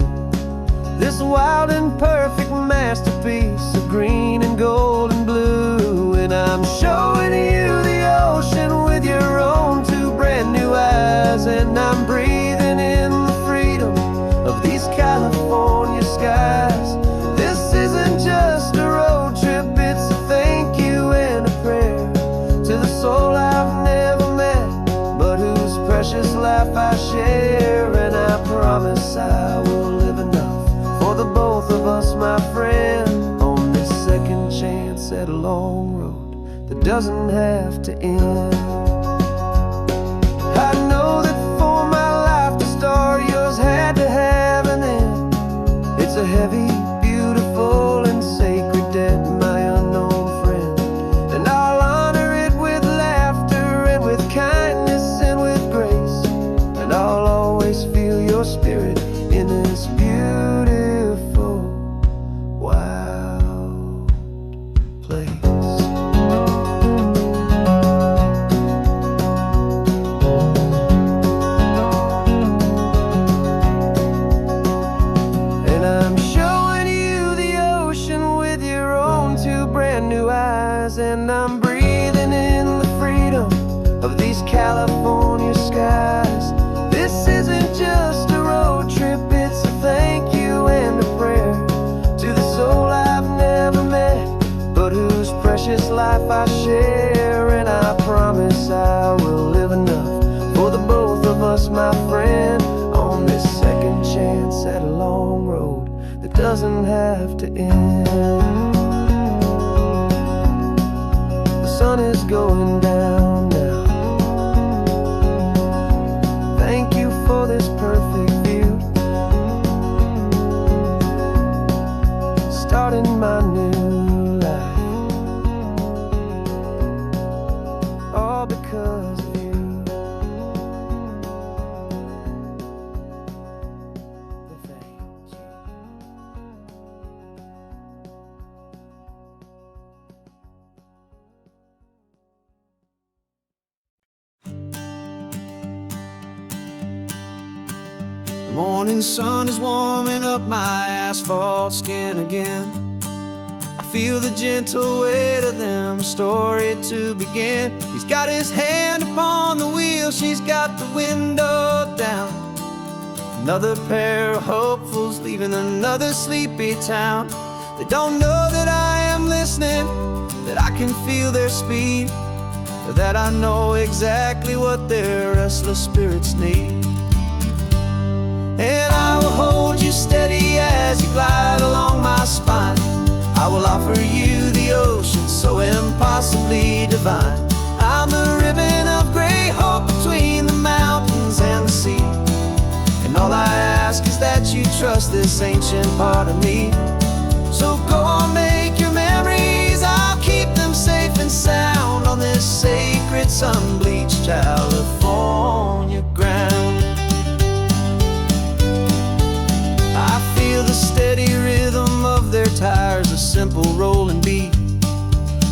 This wild and perfect masterpiece of green and gold and blue. And I'm showing you the ocean with your own two brand new eyes, and I'm breathing in the freedom of these California skies. This isn't just a road trip, it's a thank you and a prayer to the soul I've never met, but whose precious life I share. And I promise I will live enough for the both of us, my friend, on this second chance at a long road that doesn't have to end. I know that for my life to start, yours had to have of these California skies. This isn't just a road trip, it's a thank you and a prayer to the soul I've never met, but whose precious life I share. And I promise I will live enough for the both of us, my friend, on this second chance at a long road that doesn't have to end. The sun is going down now. Thank you for this perfect view, starting my new life, all because of you. Thank you. The morning sun is warming up my asphalt skin again. I feel the gentle weight of them, a story to begin. He's got his hand upon the wheel, she's got the window down. Another pair of hopefuls leaving another sleepy town. They don't know that I am listening, that I can feel their speed, or that I know exactly what their restless spirits need. And I will hold you steady as you glide along my spine. I will offer you the ocean so impossibly divine. I'm the ribbon of gray hope between the mountains and the sea. And all I ask is that you trust this ancient part of me. So go on, make your memories, I'll keep them safe and sound on this sacred sun-bleached California ground. I feel the steady rhythm of their tires, a simple rolling beat.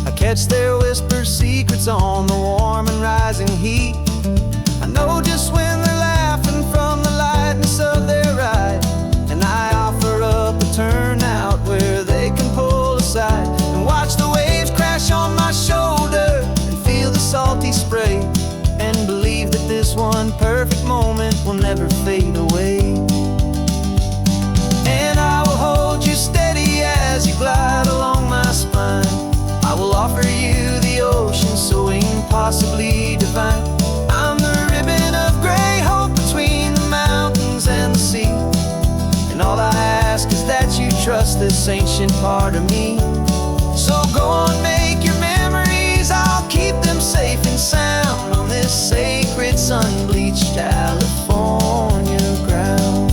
I catch their whispered secrets on the warm and rising heat. I know just when they're laughing from the lightness of their ride, and I offer up a turnout where they can pull aside and watch the waves crash on my shoulder and feel the salty spray, and believe that this one perfect moment will never fade away. And I will hold you steady as you glide along my spine. I will offer you the ocean so impossibly divine. I'm the ribbon of gray hope between the mountains and the sea. And all I ask is that you trust this ancient part of me. So go on, make your memories, I'll keep them safe and sound on this sacred sun-bleached California ground.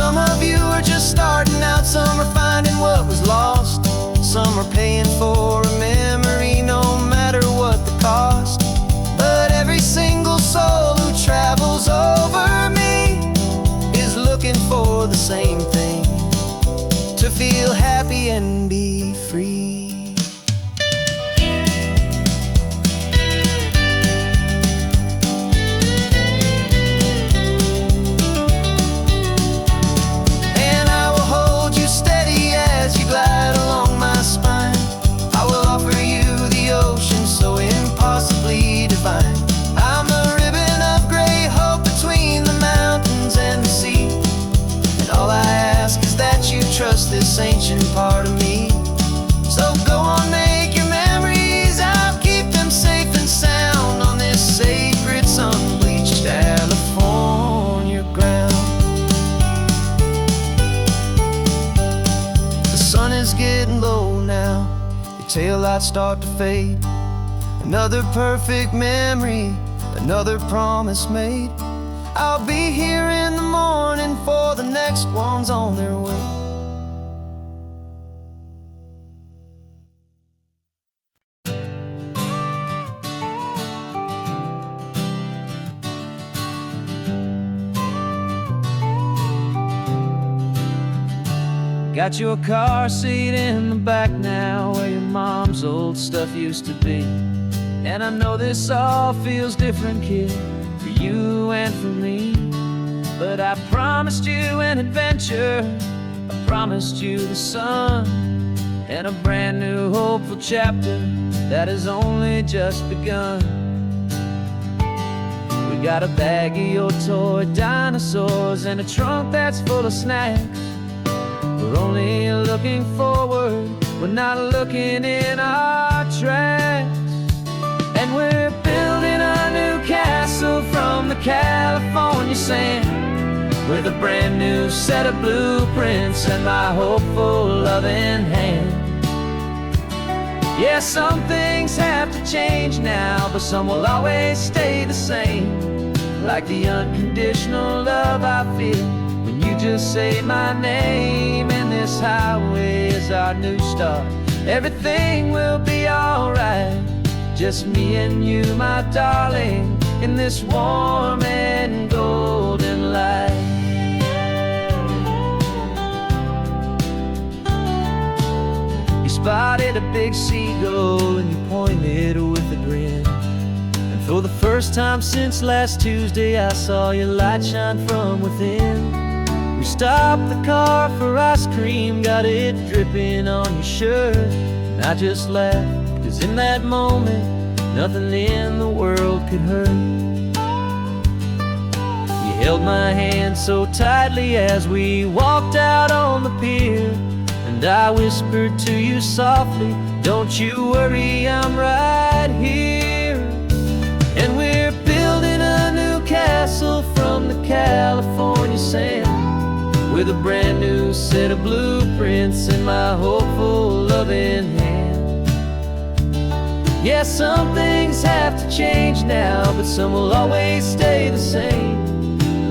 Some of you are just starting out, some are finding what was lost, some are paying for a memory no matter what the cost. But every single soul who travels over me is looking for the same thing, to feel happy and be free. I'm a ribbon of gray hope between the mountains and the sea. And all I ask is that you trust this ancient part of me. So go on, make your memories, I'll keep them safe and sound on this sacred sun-bleached California ground. The sun is getting low now, your taillights start to fade. Another perfect memory, another promise made. I'll be here in the morning for the next ones on their way. Got your car seat in the back now, where your mom's old stuff used to be. And I know this all feels different, kid, for you and for me. But I promised you an adventure, I promised you the sun, and a brand new hope hopeful chapter that has only just begun. We got a bag of your toy dinosaurs and a trunk that's full of snacks. We're only looking forward, we're not looking in our tracks. And we're building a new castle from the California sand, with a brand new set of blueprints and my hopeful loving hand. Yeah, some things have to change now, but some will always stay the same. Like the unconditional love I feel when you just say my name. And this highway is our new start. Everything will be alright. Just me and you, my darling, in this warm and golden light. You spotted a big seagull and you pointed with a grin. And for the first time since last Tuesday, I saw your light shine from within. We stopped the car for ice cream, got it dripping on your shirt. And I just laughed, 'cause in that moment, nothing in the world could hurt. You held my hand so tightly as we walked out on the pier, and I whispered to you softly, don't you worry, I'm right here. And we're building a new castle from the California sand, with a brand new set of blueprints in my hopeful loving hand. Yeah, some things have to change now, but some will always stay the same.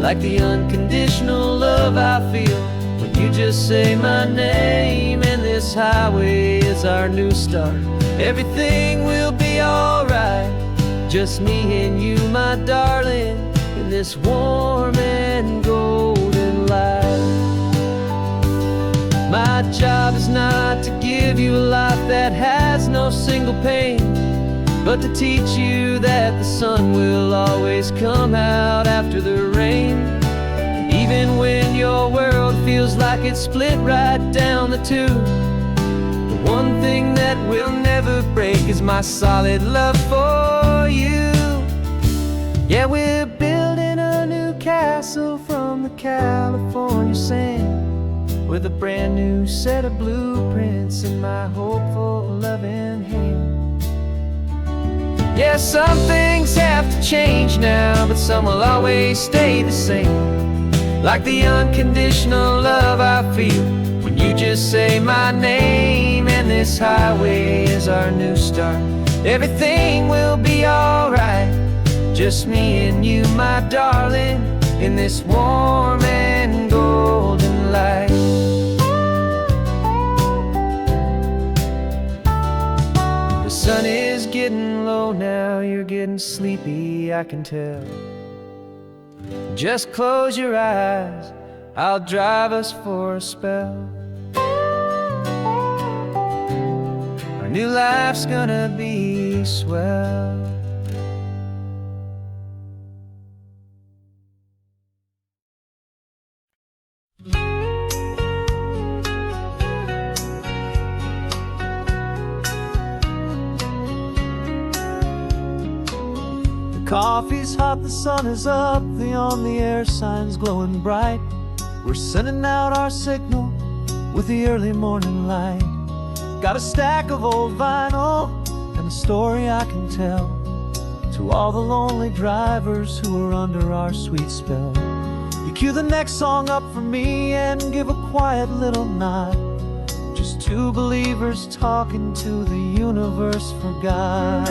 Like the unconditional love I feel when you just say my name. And this highway is our new start. Everything will be alright. Just me and you, my darling, in this warm and golden light. My job is not to give you a life that has no single pain, but to teach you that the sun will always come out after the rain. And even when your world feels like it's split right down the two, the one thing that will never break is my solid love for you. Yeah, we're building a new castle from the California sand, with a brand new set of blueprints in my hopeful loving hand. Yeah, some things have to change now, but some will always stay the same. Like the unconditional love I feel when you just say my name. And this highway is our new start. Everything will be alright. Just me and you, my darling, in this warm and golden light. The sun is getting low now, you're getting sleepy, I can tell. Just close your eyes, I'll drive us for a spell. Our new life's gonna be swell. Coffee's hot, the sun is up, the on-the-air sign's glowing bright. We're sending out our signal with the early morning light. Got a stack of old vinyl and a story I can tell to all the lonely drivers who are under our sweet spell. You cue the next song up for me and give a quiet little nod. Just two believers talking to the universe for God.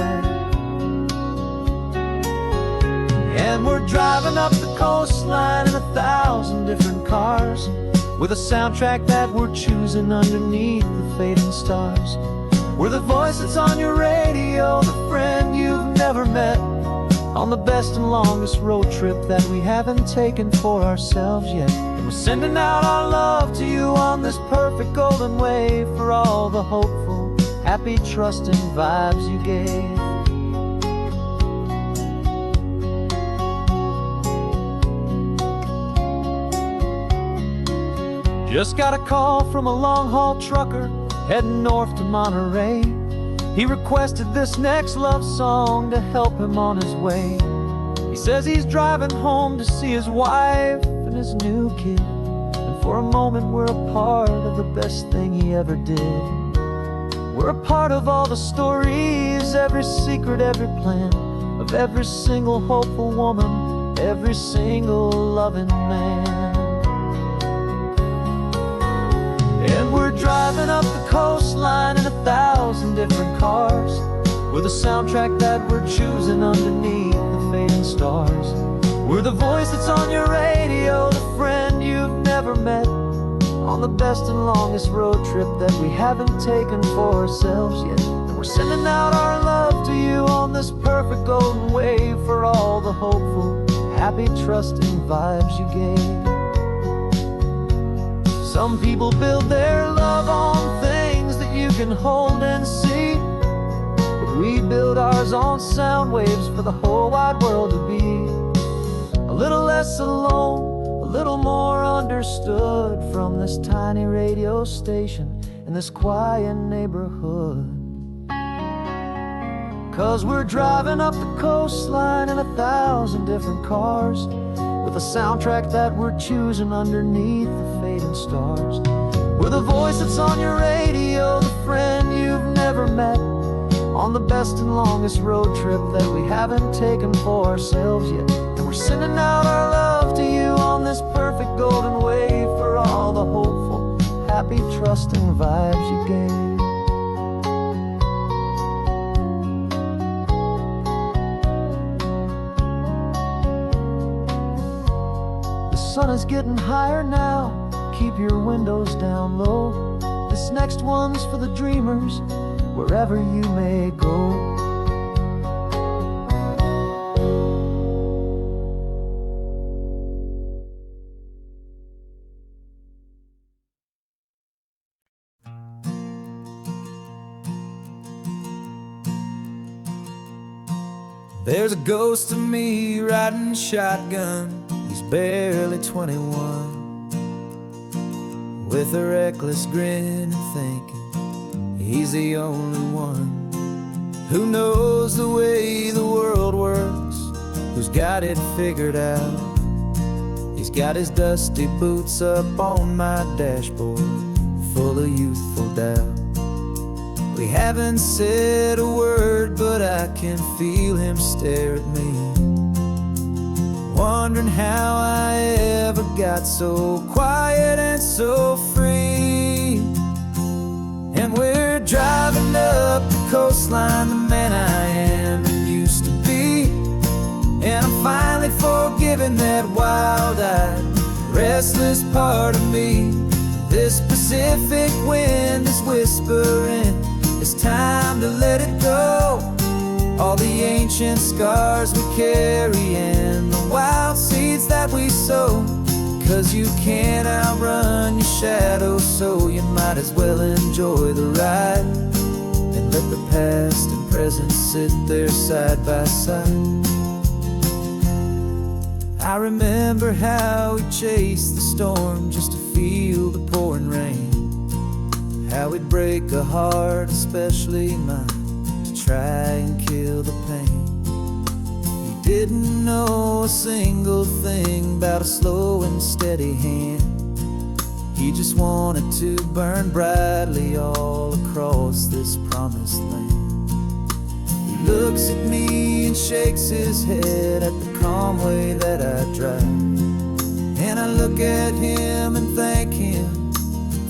And we're driving up the coastline in 1,000 different cars, with a soundtrack that we're choosing underneath the fading stars. We're the voice that's on your radio, the friend you've never met, on the best and longest road trip that we haven't taken for ourselves yet. And we're sending out our love to you on this perfect golden wave, for all the hopeful, happy, trusting vibes you gave. Just got a call from a long-haul trucker heading north to Monterey. He requested this next love song to help him on his way. He says he's driving home to see his wife and his new kid, and for a moment we're a part of the best thing he ever did. We're a part of all the stories, every secret, every plan, of every single hopeful woman, every single loving man. And we're driving up the coastline in 1,000 different cars, with a soundtrack that we're choosing underneath the fading stars. We're the voice that's on your radio, the friend you've never met, on the best and longest road trip that we haven't taken for ourselves yet. And we're sending out our love to you on this perfect golden wave, for all the hopeful, happy, trusting vibes you gave. Some people build their love on things that you can hold and see, but we build ours on sound waves for the whole wide world to be a little less alone, a little more understood, from this tiny radio station in this quiet neighborhood. 'Cause we're driving up the coastline in 1,000 different cars, with a soundtrack that we're choosing underneath the fading stars. We're the voice that's on your radio, the friend you've never met, on the best and longest road trip that we haven't taken for ourselves yet. And we're sending out our love to you on this perfect golden wave, for all the hopeful, happy, trusting vibes you gave. The sun is getting higher now, keep your windows down low. This next one's for the dreamers, wherever you may go. There's a ghost of me riding shotgun. He's barely 21, with a reckless grin and thinking he's the only one who knows the way the world works, who's got it figured out. He's got his dusty boots up on my dashboard, full of youthful doubt. We haven't said a word, but I can feel him stare at me, wondering how I ever got so quiet and so free. And we're driving up the coastline, the man I am and used to be, and I'm finally forgiving that wild-eyed, restless part of me. This Pacific wind is whispering, it's time to let it go. All the ancient scars we carry and the wild seeds that we sow. 'Cause you can't outrun your shadow, so you might as well enjoy the ride, and let the past and present sit there side by side. I remember how we chased the storm just to feel the pouring rain, how we'd break a heart, especially mine, to try and kill the pain. He didn't know a single thing about a slow and steady hand. He just wanted to burn brightly all across this promised land. He looks at me and shakes his head at the calm way that I drive, and I look at him and thank him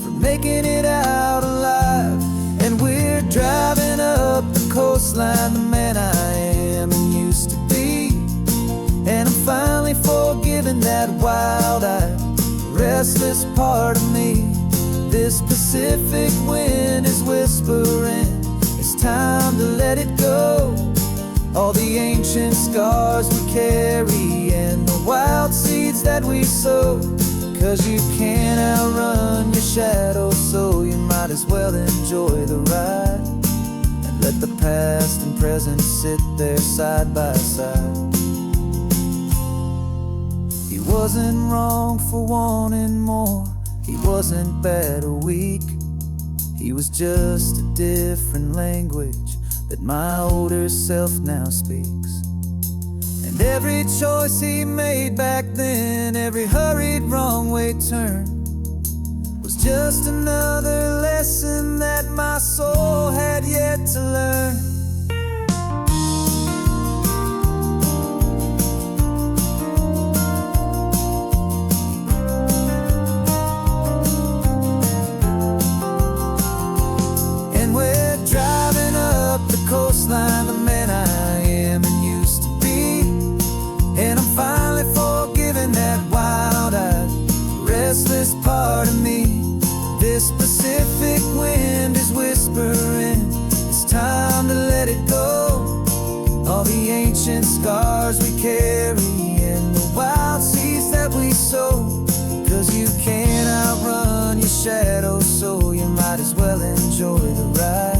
for making it out alive. And we're driving up the coastline, the man I am and used to be, and I'm finally forgiving that wild-eyed, restless part of me. This Pacific wind is whispering, it's time to let it go. All the ancient scars we carry and the wild seeds that we sow. 'Cause you can't outrun your shadow, so you might as well enjoy the ride, and let the past and present sit there side by side. He wasn't wrong for wanting more, he wasn't bad or weak. He He was just a different language that my older self now speaks. And every choice he made back then, every hurried wrong way turn, was just another lesson that my soul had yet to learn. And we're driving up the coastline, the man I am and used to be. And I'm finally forgiving that wild-eyed, restless part of me. This Pacific wind is whispering, it's time to let it go. All the ancient scars we carry and the wild seeds that we sow. 'Cause you can't outrun your shadow, so you might as well enjoy the ride.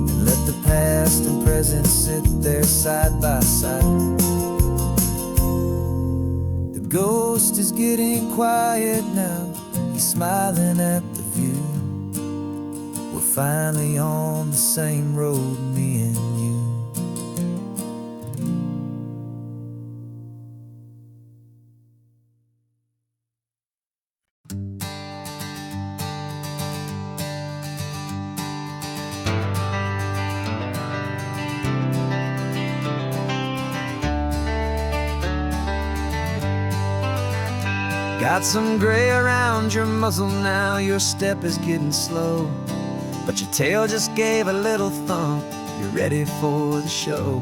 And let the past and present sit there side by side. The ghost is getting quiet now, he's smiling at the view. We're finally on the same road, me and you. Got some gray around your muzzle now, your step is getting slow, but your tail just gave a little thump, you're ready for the show.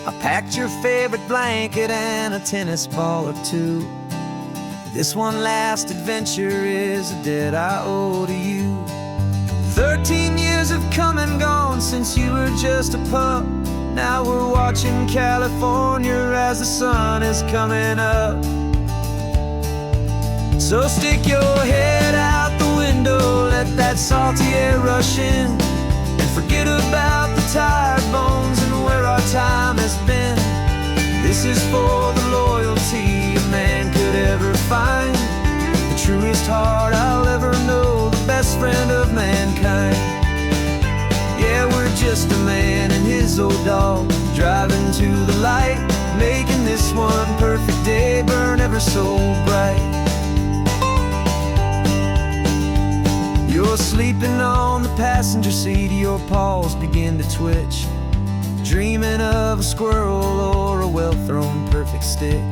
I packed your favorite blanket and a tennis ball or two. This one last adventure is a debt I owe to you. 13 years have come and gone since you were just a pup. Now we're watching California as the sun is coming up. So stick your head out the window, let that salty air rush in, and forget about the tired bones and where our time has been. This is for the loyalty a man could ever find, the truest heart I'll ever know, the best friend of mankind. Yeah, we're just a man and his old dog, driving to the light, making this one perfect day burn ever so bright. You're sleeping on the passenger seat, your paws begin to twitch, dreaming of a squirrel or a well-thrown perfect stick.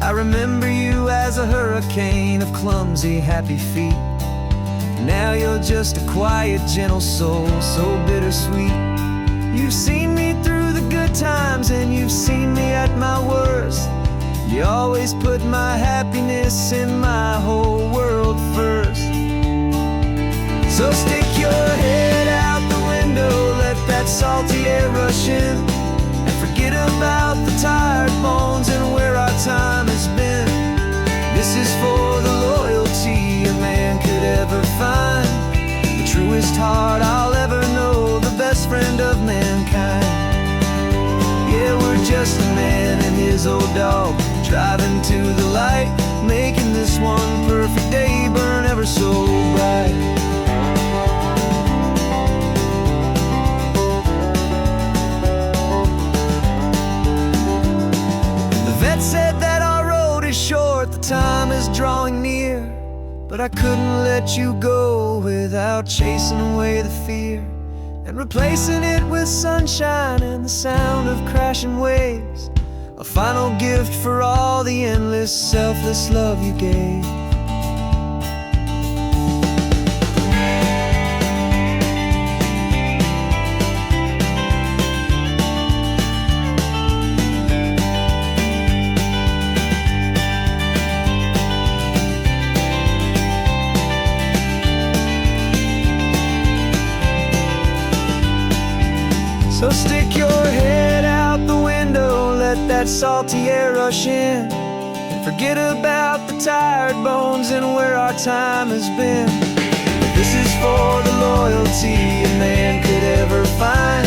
I remember you as a hurricane of clumsy, happy feet. Now you're just a quiet, gentle soul, so bittersweet. You've seen me through the good times and you've seen me at my worst. You always put my happiness in my whole world first. So stick your head out the window, let that salty air rush in, and forget about the tired bones and where our time has been. This is for the loyalty a man could ever find, the truest heart I'll ever know, the best friend of mankind. Yeah, we're just a man and his old dog, driving to the light, making this one perfect day burn ever so bright. Said that our road is short, the time is drawing near, but I couldn't let you go without chasing away the fear and replacing it with sunshine and the sound of crashing waves, a final gift for all the endless, selfless love you gave. So stick your head out the window, let that salty air rush in, and forget about the tired bones and where our time has been. This is for the loyalty a man could ever find,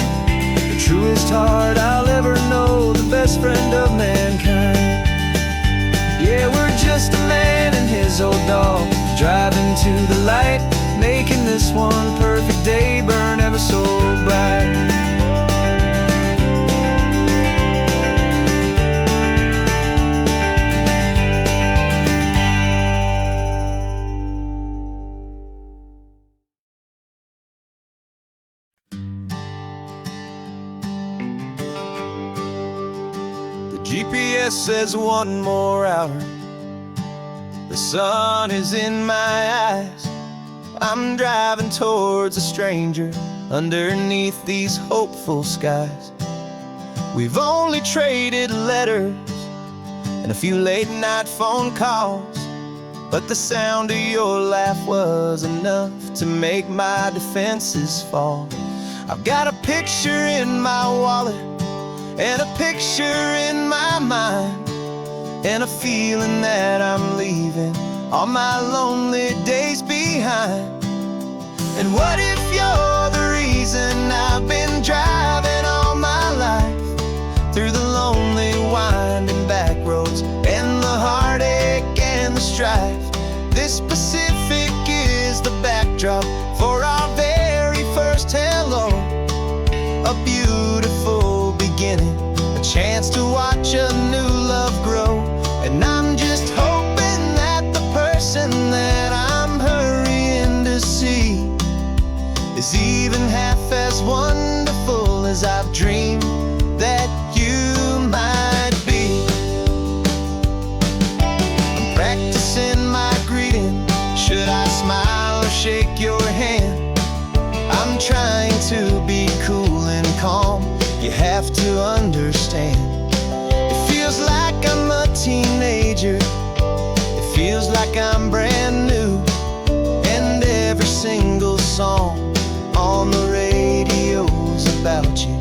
the truest heart I'll ever know, the best friend of mankind. Yeah, we're just a man and his old dog, driving to the light, making this one perfect GPS says one more hour. The sun is in my eyes. I'm driving towards a stranger underneath these hopeful skies. We've only traded letters and a few late night phone calls, but the sound of your laugh was enough to make my defenses fall. I've got a picture in my wallet and a picture in my mind, and a feeling that I'm leaving all my lonely days behind. And what if you're the reason I've been driving all my life, through the lonely winding back roads and the heartache and the strife? This Pacific is the backdrop for our very first hello. A beautiful beginning, a chance to watch a new love grow. And I'm just hoping that the person that I'm hurrying to see is even half as wonderful as I've dreamed that you might be. I'm practicing my greeting. Should I smile or shake your hand? I'm trying to be cool and calm. You have to understand. It feels like I'm a teenager. It feels like I'm brand new. And every single song on the radio's about you.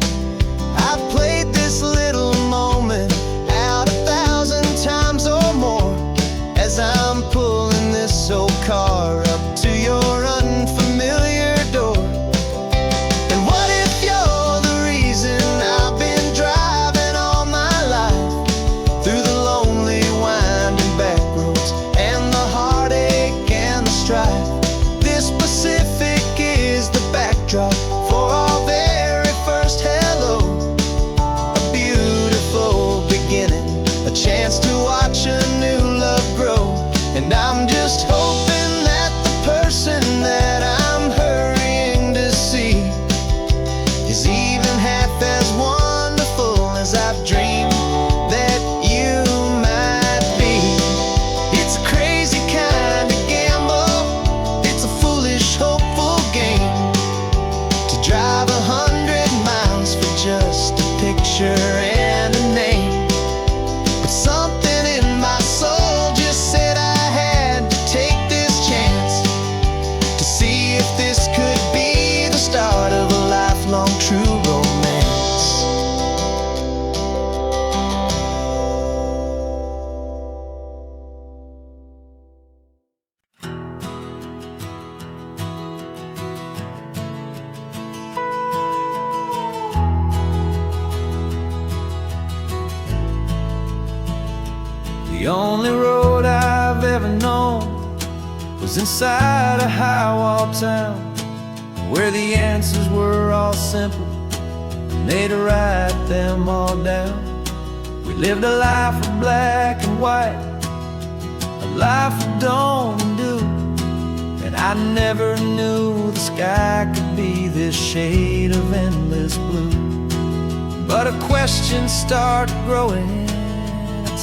I've played this little moment out 1,000 times or more, as I'm pulling this old car up to your unfamiliar door. And what if you're the reason I've been driving all my life, through the lonely winding back roads and the heartache and the strife? This Pacific is the backdrop for our very first hello. A beautiful beginning, a chance to watch a new love grow. And I'm just hoping that the person that I'm hurrying to see is even half as wonderful as I've dreamed that you might be. It's a crazy kind of gamble. It's a foolish, hopeful game to drive 100 miles for just a picture and a name. But something in my soul just said I had to take this chance to see if this could be the start of a lifelong true romance. The only road I've ever known was inside a high-wall town, where the answers were all simple and they'd write them all down. We lived a life of black and white, a life of dawn and dew, and I never knew the sky could be this shade of endless blue. But a question started growing,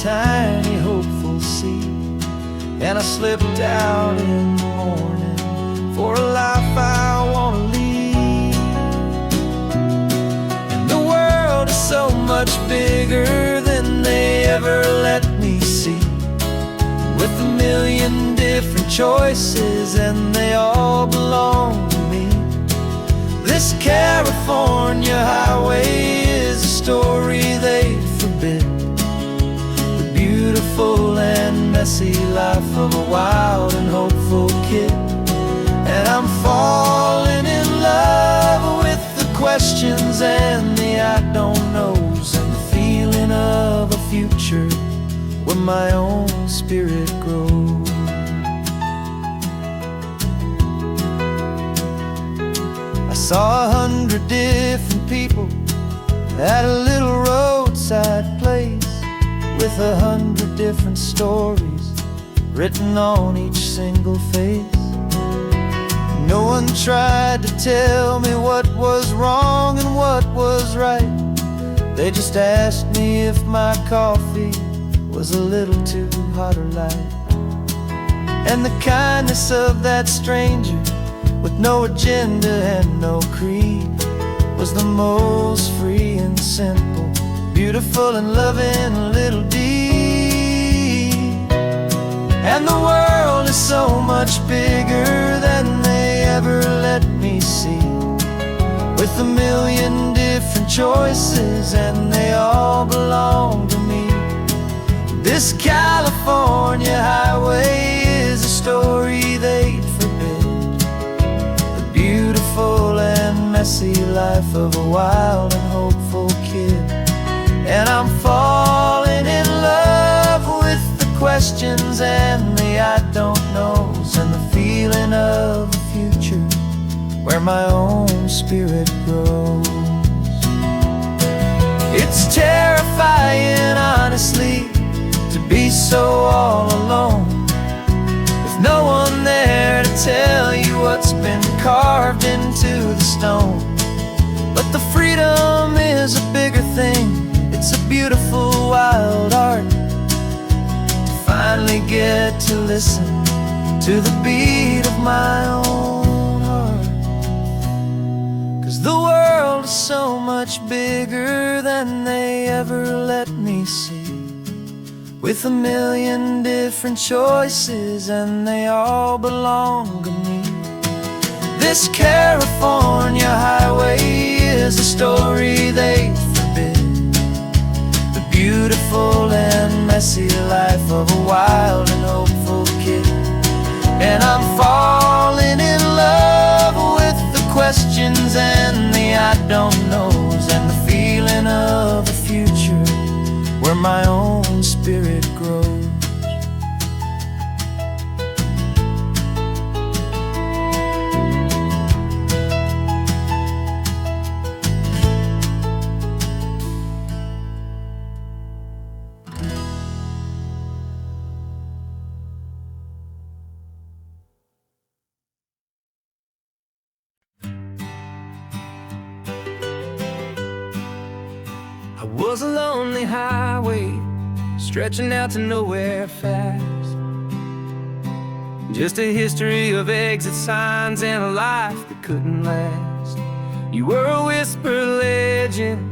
tiny hopeful seed, and I slipped out in the morning for a life I want to lead. And the world is so much bigger than they ever let me see, with a million different choices and they all belong to me. This California highway is a story they forbid, beautiful and messy life of a wild and hopeful kid. And I'm falling in love with the questions and the I don't knows, and the feeling of a future where my own spirit grows. I saw 100 different people at a little roadside place, with 100 different stories written on each single face. No one tried to tell me what was wrong and what was right, They just asked me if my coffee was a little too hot or light. And the kindness of that stranger, with no agenda and no creed, was the most free and simple, beautiful and loving little deed. And the world is so much bigger than they ever let me see, with a million different choices and they all belong to me. This California highway is a story they'd forbid, the beautiful and messy life of a wild and hopeful kid. And I'm falling in love with the questions and the I don't knows, and the feeling of a future where my own spirit grows. It's terrifying, honestly, to be so all alone, with no one there to tell you what's been carved into the stone. But the freedom is a bigger thing. It's a beautiful wild art to finally get to listen to the beat of my own heart. 'Cause the world is so much bigger than they ever let me see, with a million different choices and they all belong to me. This California highway is a story they forbid, the beautiful and messy life of a wild and hopeful kid. And I'm falling in love with the questions and the I don't knows, and the feeling of a future where my own spirit grows. I was a lonely highway stretching out to nowhere fast, just a history of exit signs and a life that couldn't last. You were a whisper legend,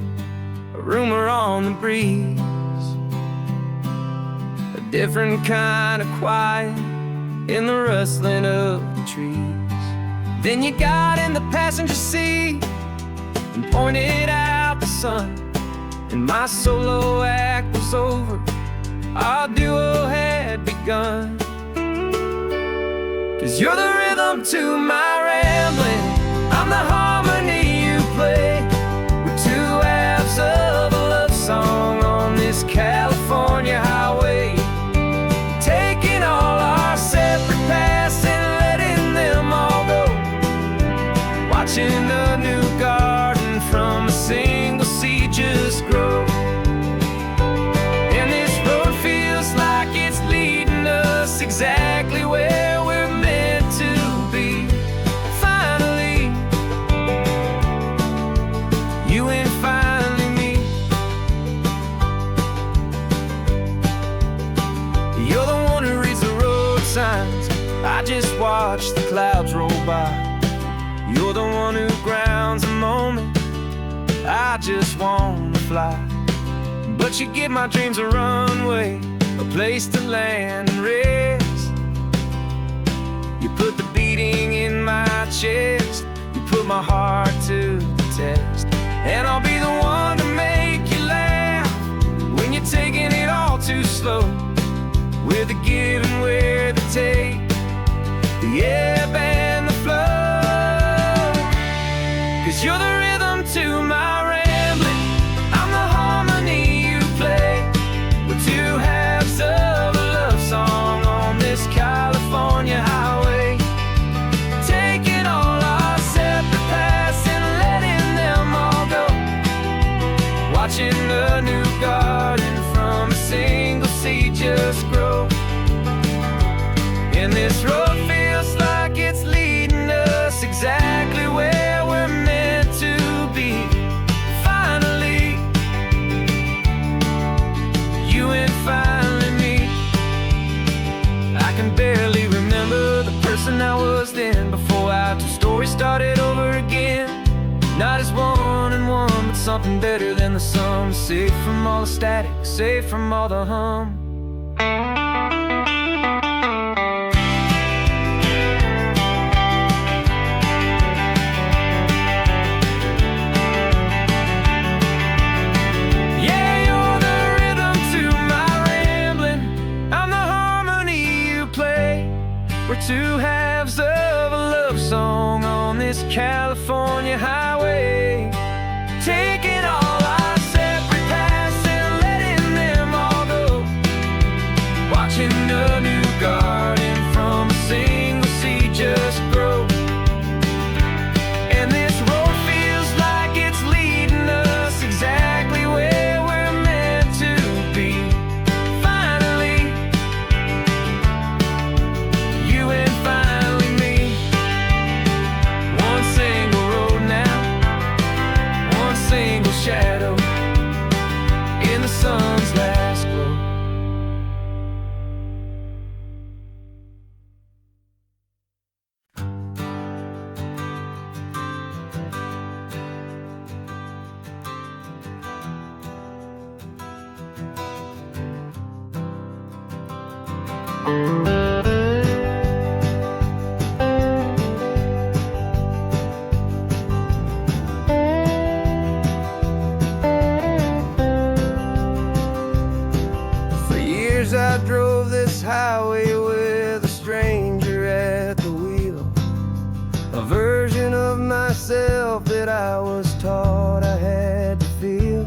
a rumor on the breeze, a different kind of quiet in the rustling of the trees. Then you got in the passenger seat and pointed out the sun, and my solo act was over, our duo had begun. 'Cause you're the rhythm to my rambling, I'm the harmony you play. We're two halves of a love song on this California highway, taking all our separate paths and letting them all go, watching a new garden from a single seed just grow. And this road feels like it's leading us exactly where we're meant to be. Finally, you and finally me. You're the one who reads the road signs, I just watch the clouds roll by. You're the one who grounds a moment, I just wanna fly. But you give my dreams a runway, a place to land and rest. You put the beating in my chest, you put my heart to the test. And I'll be the one to make you laugh when you're taking it all too slow. We're the give and we're the take, the ebb and the flow. 'Cause you're the rhythm to my rambling, I'm the harmony you play. We're two halves of a love song on this California highway, taking all our separate paths and letting them all go, watching a new garden from a single seed just grow. And this road feels like it's leading us exactly where we're meant to be. Finally, in one, but something better than the sum. Safe from all the static, safe from all the hum. We're two halves of a love song on this California highway, taking all our separate paths and letting them all go, watching a new garden from a single seed just grow. And this road feels like it's leading us exactly where we're meant to be. Finally, you and finally me. One single road now, one single shadow in the sun's last glow. For years I drove this highway with a stranger at the wheel, a version of myself that I was taught I had to feel.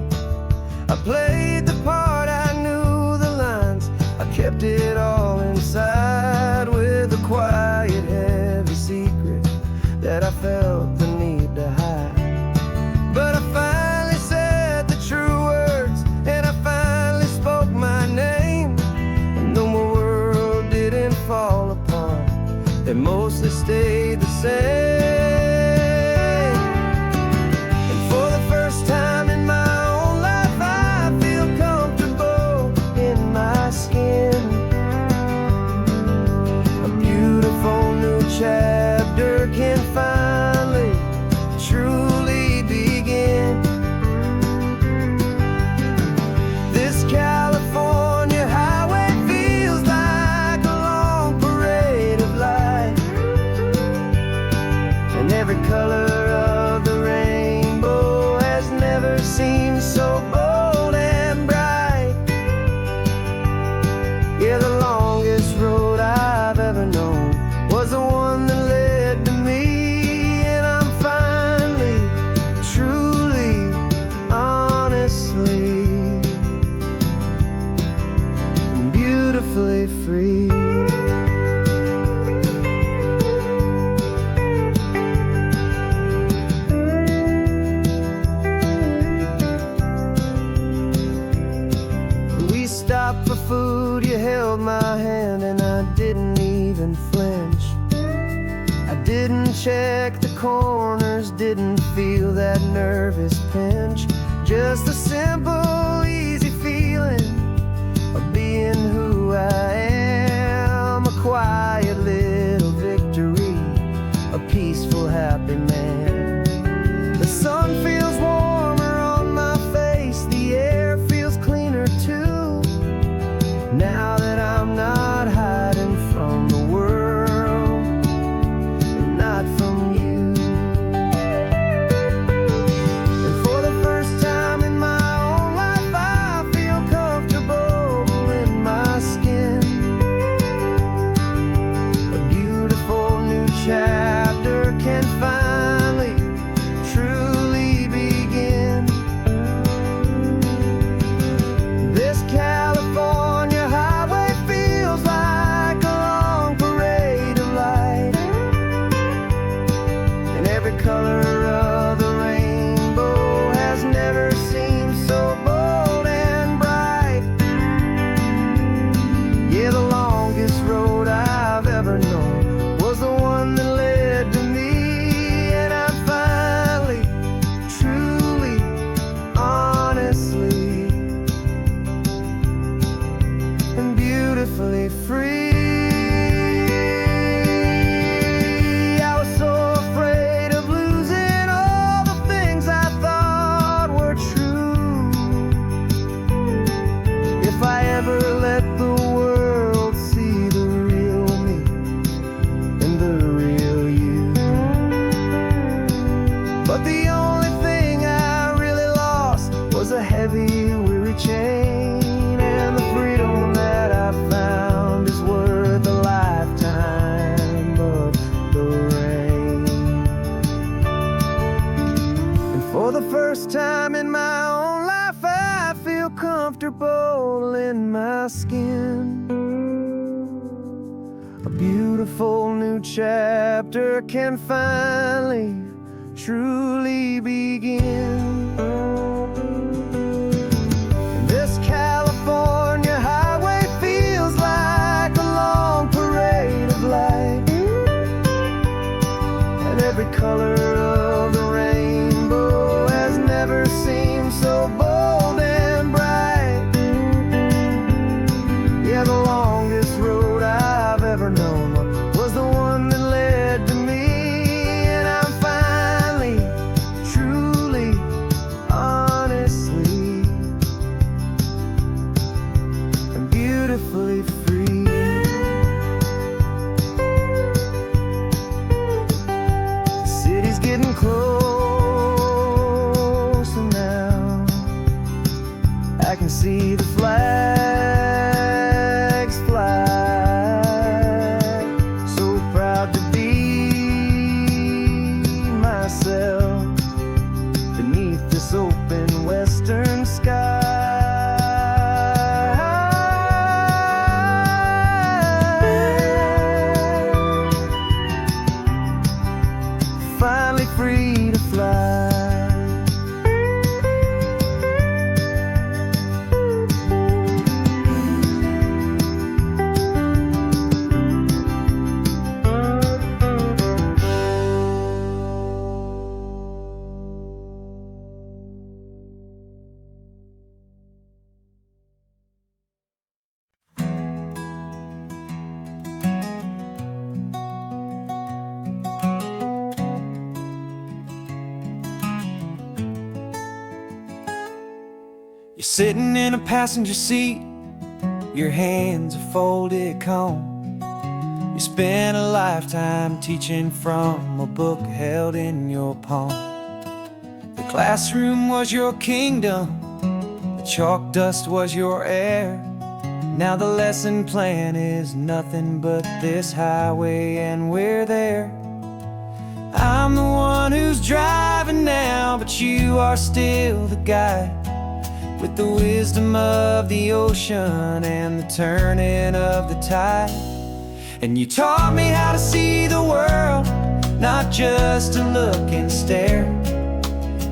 I played the part, I knew the lines, I kept it all inside with a quiet, heavy secret that I felt the need to hide. But I finally said the true words, and I finally spoke my name. And though my world didn't fall apart, it mostly stayed the same. And for the first time in my own life, I feel comfortable in my skin. A beautiful new chapter can finally truly begin. This California highway feels like a long parade of light, and every color of the rainbow has never seemed so bold and bright. Yeah, the longest road I've ever known was the one that led to me, and I'm finally, truly, honestly, and beautifully free. We stopped for food, you held my hand, and I didn't even flinch. I didn't check the corners, didn't feel that nervous pinch. Just a simple, easy feeling of being who I am. A quiet little victory, a peaceful, happy man. The sun feels warmer on my face, the air feels cleaner too, now that I'm not hiding from the world and not from you. the weary chain, and the freedom that I found is worth a lifetime of the rain. And for the first time in my own life, I feel comfortable in my skin. A beautiful new chapter can finally, truly begin. And this California highway feels like a long parade of light, and every color of the rainbow has never seemed so bold and bright. Yeah, the longest road I've ever known was the one that led to me, and I'm finally, truly, honestly, and beautifully free. The city's getting closer now. I can see the flags fly. So proud to be myself beneath this open western sky. Finally free to fly. You're sitting in a passenger seat, your hands are folded calm. You spent a lifetime teaching from a book held in your palm. The classroom was your kingdom, the chalk dust was your air. Now the lesson plan is nothing but this highway, and we're there. I'm the one who's driving now, but you are still the guide, with the wisdom of the ocean and the turning of the tide. And you taught me how to see the world, not just to look and stare.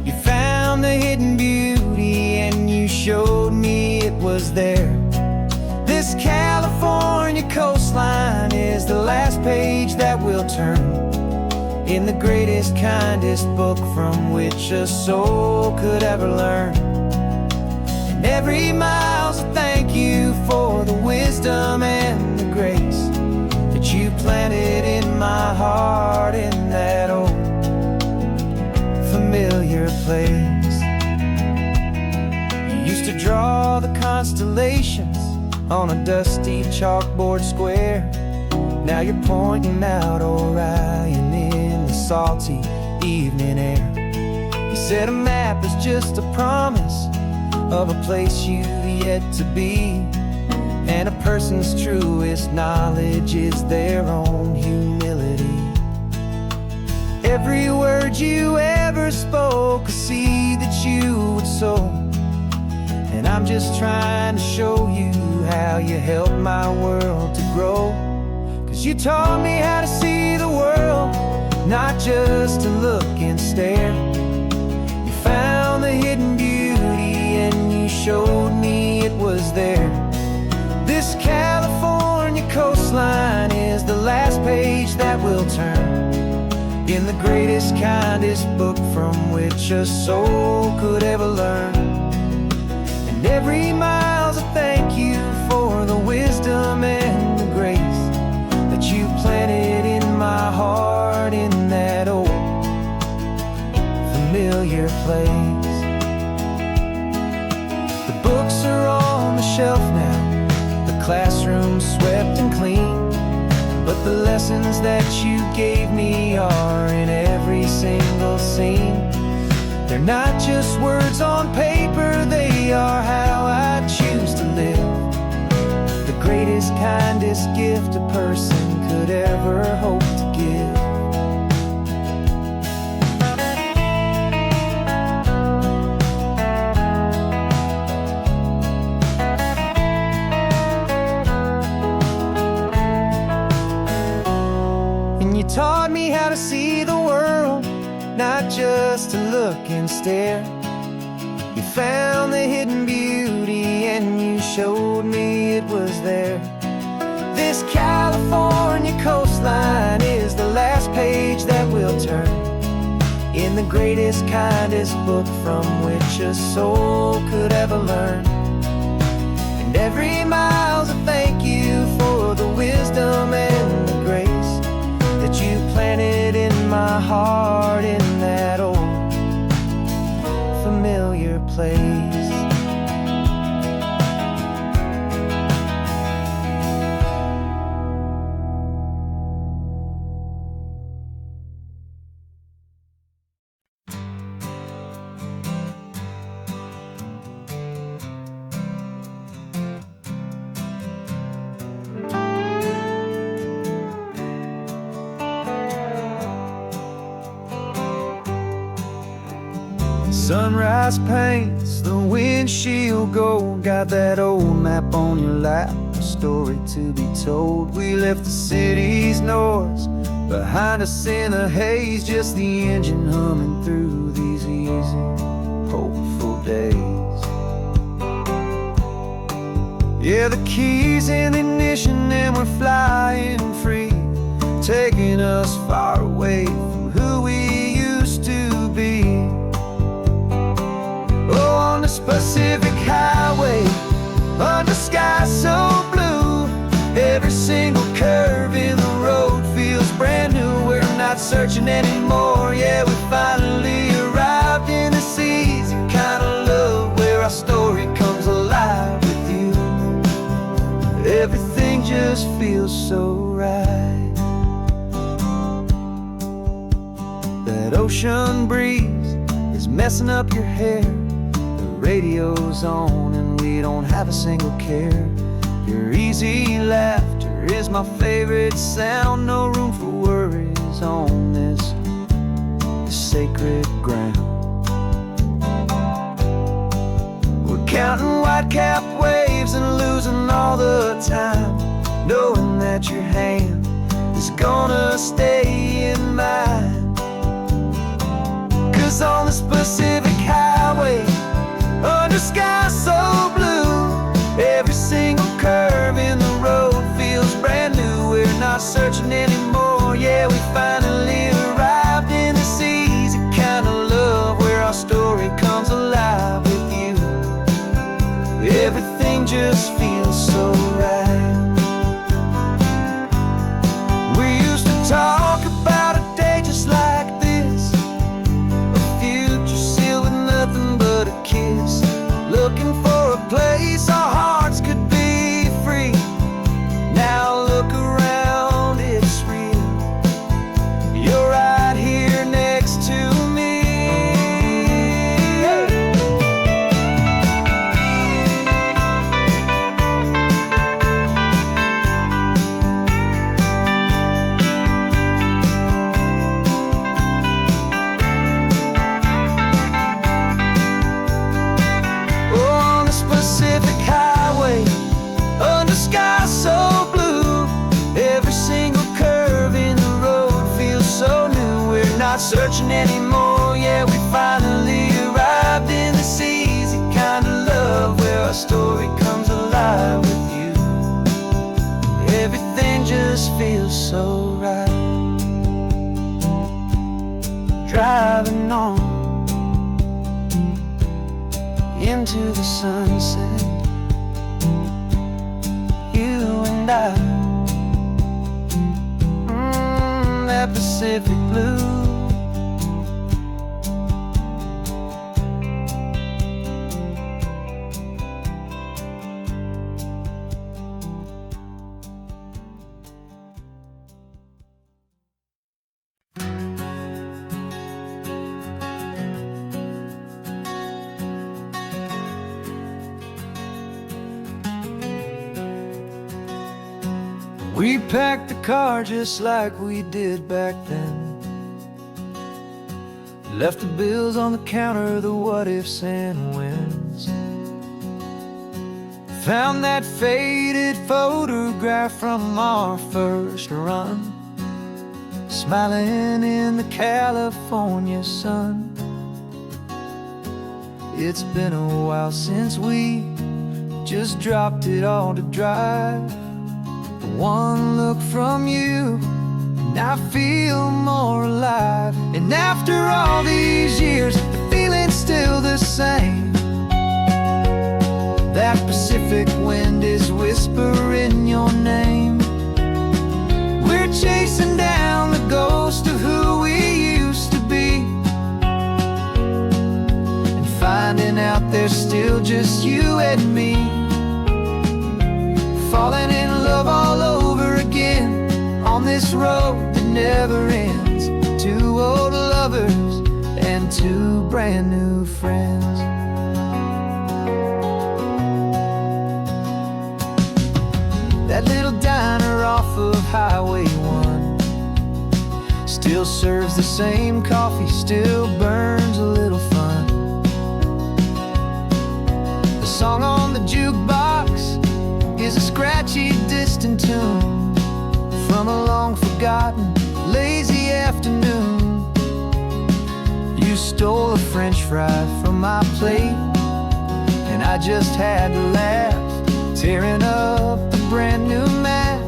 You found the hidden beauty and you showed me it was there. This California coastline is the last page that we'll turn in the greatest, kindest book from which a soul could ever learn. Every mile's a thank you for the wisdom and the grace that you planted in my heart in that old familiar place. You used to draw the constellations on a dusty chalkboard square. Now you're pointing out Orion in the salty evening air. You said a map is just a promise of a place you've yet to be, and a person's truest knowledge is their own humility. Every word you ever spoke, a seed that you would sow, and I'm just trying to show you how you helped my world to grow. 'Cause you taught me how to see the world, not just to look and stare. You found the hidden beauty and you showed me it was there. This California coastline is the last page that we'll turn in the greatest, kindest book from which a soul could ever learn. And every mile's a thank you for the wisdom and the grace that you planted in my heart in that old familiar place. The books are on the shelf now, the classroom swept and clean, but the lessons that you gave me are in every single scene. They're not just words on paper, they are how I choose to live. The greatest, kindest gift a person could ever hope to give. And you taught me how to see the world, not just to look and stare. You found the hidden beauty and you showed me it was there. This California coastline is the last page that we'll turn in the greatest, kindest book from which a soul could ever learn. And every mile's a thank you for the wisdom and the grace that you planted in my heart in that old familiar place. Sunrise paints the windshield gold. Got that old map on your lap, a story to be told. We left the city's noise behind us in the haze, just the engine humming through these easy, hopeful days. Yeah, the keys in the ignition and we're flying free, taking us far away from who we used to be. Oh, on the Pacific Highway, under skies so blue, every single curve in the road feels brand new. We're not searching anymore, yeah, we finally arrived in this easy kind of love where our story comes alive with you. Everything just feels so right. That ocean breeze is messing up your hair, radio's on and we don't have a single care. Your easy laughter is my favorite sound. No room for worries on this sacred ground. We're counting white-capped waves and losing all the time, knowing that your hand is gonna stay in mine. 'Cause on this Pacific Highway, under skies so blue, every single curve in the road feels brand new. We're not searching anymore, yeah, we finally arrived in this easy kind of love where our story comes alive with you. Everything just feels so right. We used to talk about a day just like this, a future sealed with nothing but a kiss, looking for a place our hearts could be free. Now look around, it's real. You're right here next to me. Pacific Highway, under skies so blue, every single curve in the road feels so new. We're not searching anymore, yeah, we finally arrived in this easy kind of love where our story comes alive with you. Everything just feels so right. Driving on into the sunset, you and I, that Pacific blue. We packed the car just like we did back then. Left the bills on the counter, the what ifs and whens. Found that faded photograph from our first run, smiling in the California sun. It's been a while since we just dropped it all to drive. But one look from you and I feel more alive. And after all these years, the feeling's still the same. That Pacific wind is whispering your name. We're chasing down the ghost of who we used to be, and finding out there's still just you and me. Falling in love all over again on this road that never ends. Two old lovers and two brand new friends. That little diner off of Highway 1 still serves the same coffee, still burns a little fun. The song on the jukebox is a scratchy, distant tune from a long-forgotten, lazy afternoon. You stole a French fry from my plate, and I just had to laugh, tearing up the brand new map.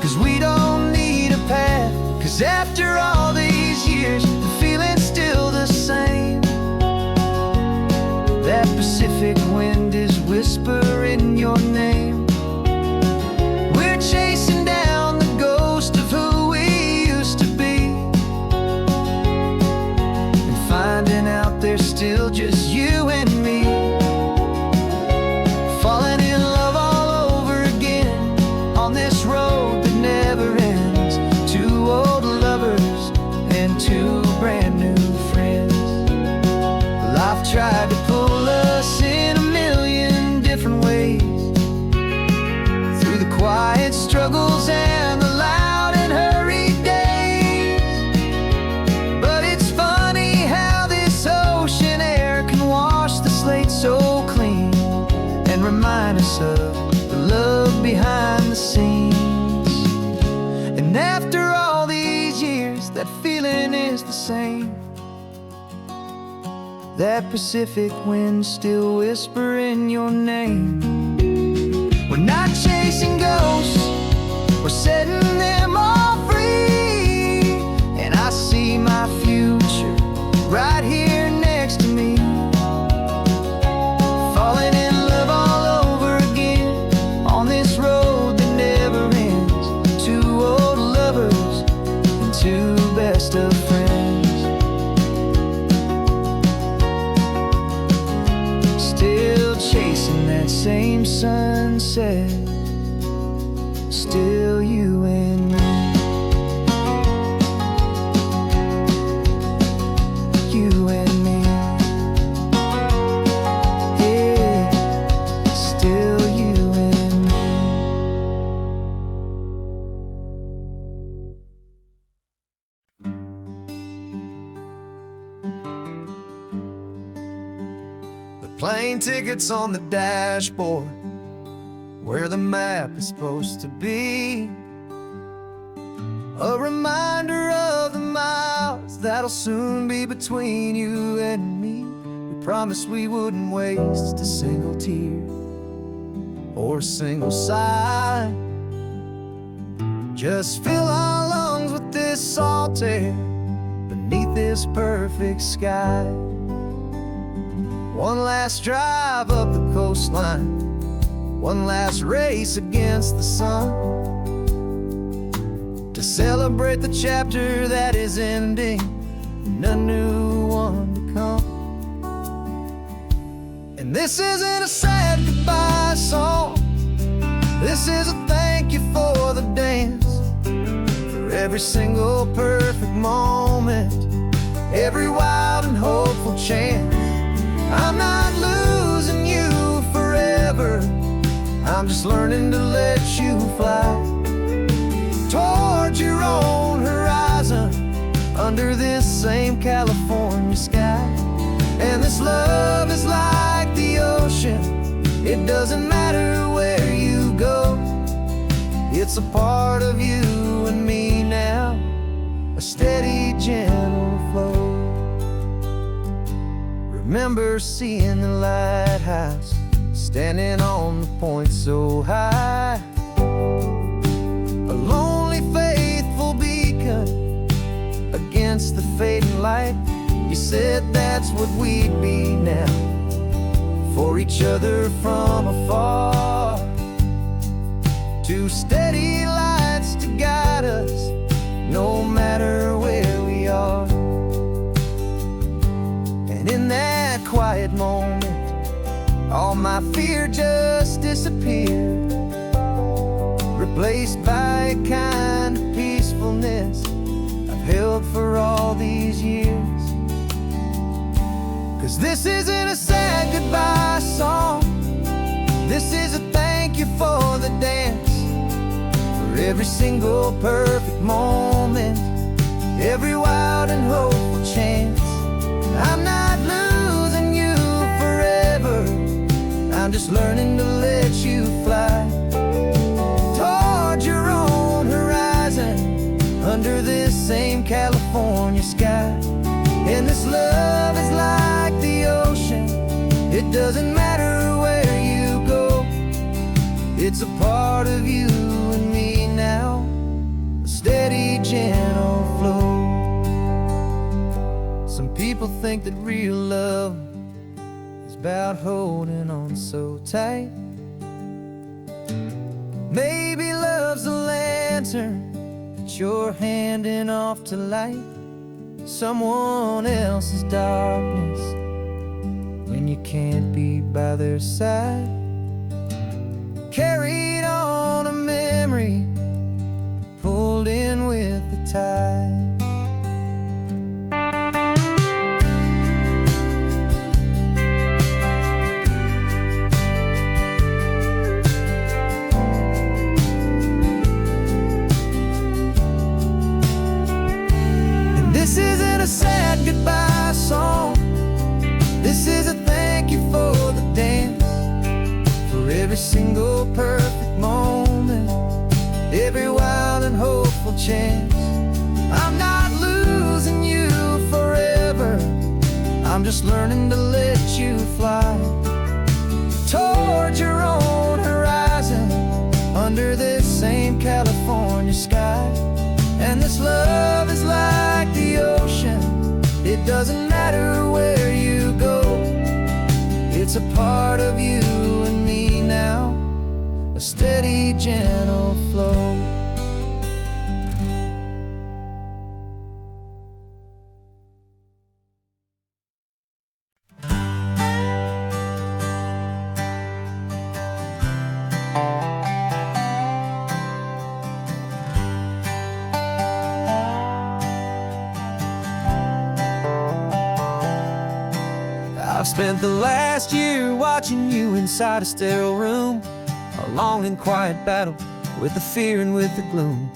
'Cause we don't need a path, 'cause after all these years, the feeling's still the same. That Pacific wind is whispering your name. We're chasing down the ghost of who we used to be, and finding out there's still just you and me. Falling in love all over again on this road that never ends. Two old lovers and two brand new friends. Life tried to pull us in a million different ways, through the quiet struggles and the loud and hurried days. But it's funny how this ocean air can wash the slate so clean, and remind us of the love behind the scenes. And after all these years, that feeling is the same. That Pacific wind still whispering your name. We're not chasing ghosts, we're setting them all free. And I see my future right here next to me. Falling in love all over again on this road that never ends. Two old lovers and two best of friends. Still chasing that same sunset, still you and me. You and me. Yeah, still you and me. The plane tickets on the dashboard, where the map is supposed to be. A reminder of the miles that'll soon be between you and me. We promised we wouldn't waste a single tear or a single sigh. Just fill our lungs with this salt air beneath this perfect sky. One last drive up the coastline, one last race against the sun, to celebrate the chapter that is ending and a new one to come. And this isn't a sad goodbye song, this is a thank you for the dance, for every single perfect moment, every wild and hopeful chance. I'm not losing you forever, I'm just learning to let you fly. towards your own horizon under this same California sky. And this love is like the ocean, it doesn't matter where you go. It's a part of you and me now, a steady, gentle flow. Remember seeing the lighthouse, standing on the point so high, a lonely, faithful beacon against the fading light. You said that's what we'd be now, for each other from afar. Two steady lights to guide us, no matter where we are. And in that quiet moment, all my fear just disappeared, replaced by a kind of peacefulness I've held for all these years. 'Cause this isn't a sad goodbye song, this is a thank you for the dance, for every single perfect moment, every wild and hopeful chance. I'm not losing you forever, I'm just learning to let you fly towards your own horizon under this same California sky. And this love is like the ocean, it doesn't matter where you go. It's a part of you and me now, a steady, gentle flow. Some people think that real love is about holding on so tight. Maybe love's a lantern that you're handing off to light someone else's darkness when you can't be by their side. Carried on a memory, pulled in with the tide. This isn't a sad goodbye song, this is a thank you for the dance, for every single perfect moment, every wild and hopeful chance. I'm not losing you forever, I'm just learning to let you fly towards your own horizon under this same California sky. And this love is like the ocean, it doesn't matter where you go. It's a part of you and me now, a steady, gentle flow. I've spent the last year watching you inside a sterile room, a long and quiet battle with the fear and with the gloom.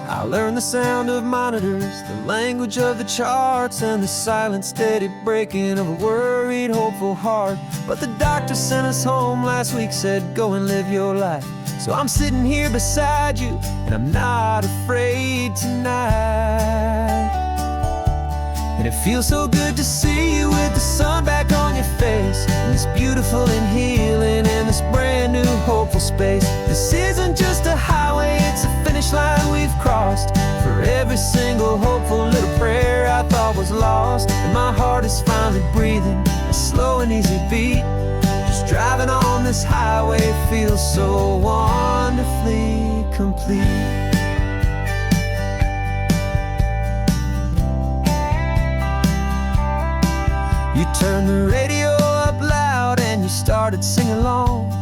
I learned the sound of monitors, the language of the charts, and the silent, steady breaking of a worried, hopeful heart. But the doctor sent us home last week, said go and live your life. So I'm sitting here beside you, and I'm not afraid tonight. And it feels so good to see you with the sun back on your face, and this beautiful and healing in this brand new hopeful space. This isn't just a highway, it's a finish line we've crossed. For every single hopeful little prayer I thought was lost, and my heart is finally breathing a slow and easy beat. Just driving on this highway feels so wonderfully complete. You turned the radio up loud and you started singing along,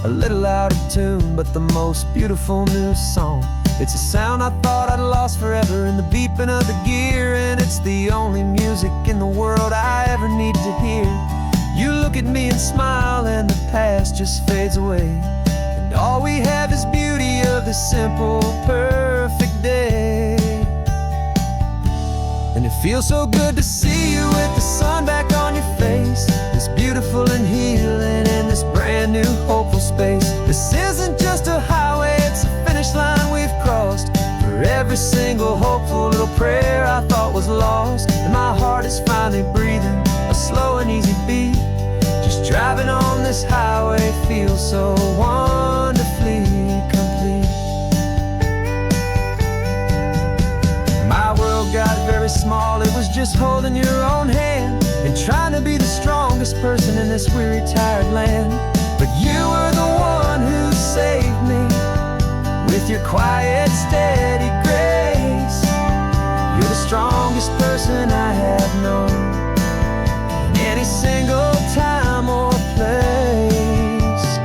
a little out of tune, but the most beautiful new song. It's a sound I thought I'd lost forever in the beeping of the gear, and it's the only music in the world I ever need to hear. You look at me and smile and the past just fades away, and all we have is beauty of this simple, perfect day. And it feels so good to see you with the sun back on your face, this beautiful and healing in this brand new hopeful space. This isn't just a highway, it's a finish line we've crossed. For every single hopeful little prayer I thought was lost, and my heart is finally breathing a slow and easy beat. Just driving on this highway feels so wonderfully complete. My world got very small, it was just holding your own hand and trying to be the strongest person in this weary, tired land. But you were the one who saved me with your quiet, steady grace. You're the strongest person I have known in any single time or place.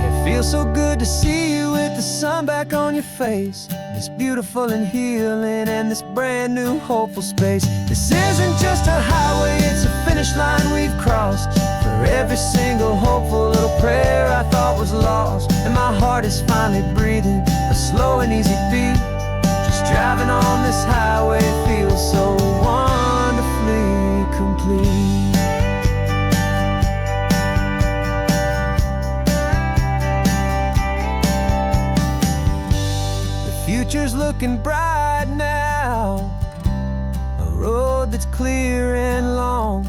It feels so good to see you with the sun back on your face, this beautiful and healing and this brand new hopeful space. This isn't just a highway, it's a finish line we've crossed. For every single hopeful little prayer I thought was lost, and my heart is finally breathing a slow and easy beat. Just driving on this highway feels so wonderfully complete. Future's looking bright now, a road that's clear and long.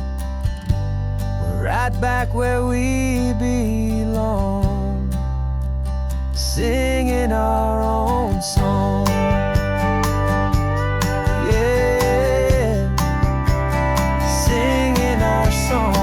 We're right back where we belong, singing our own song. Yeah, singing our song.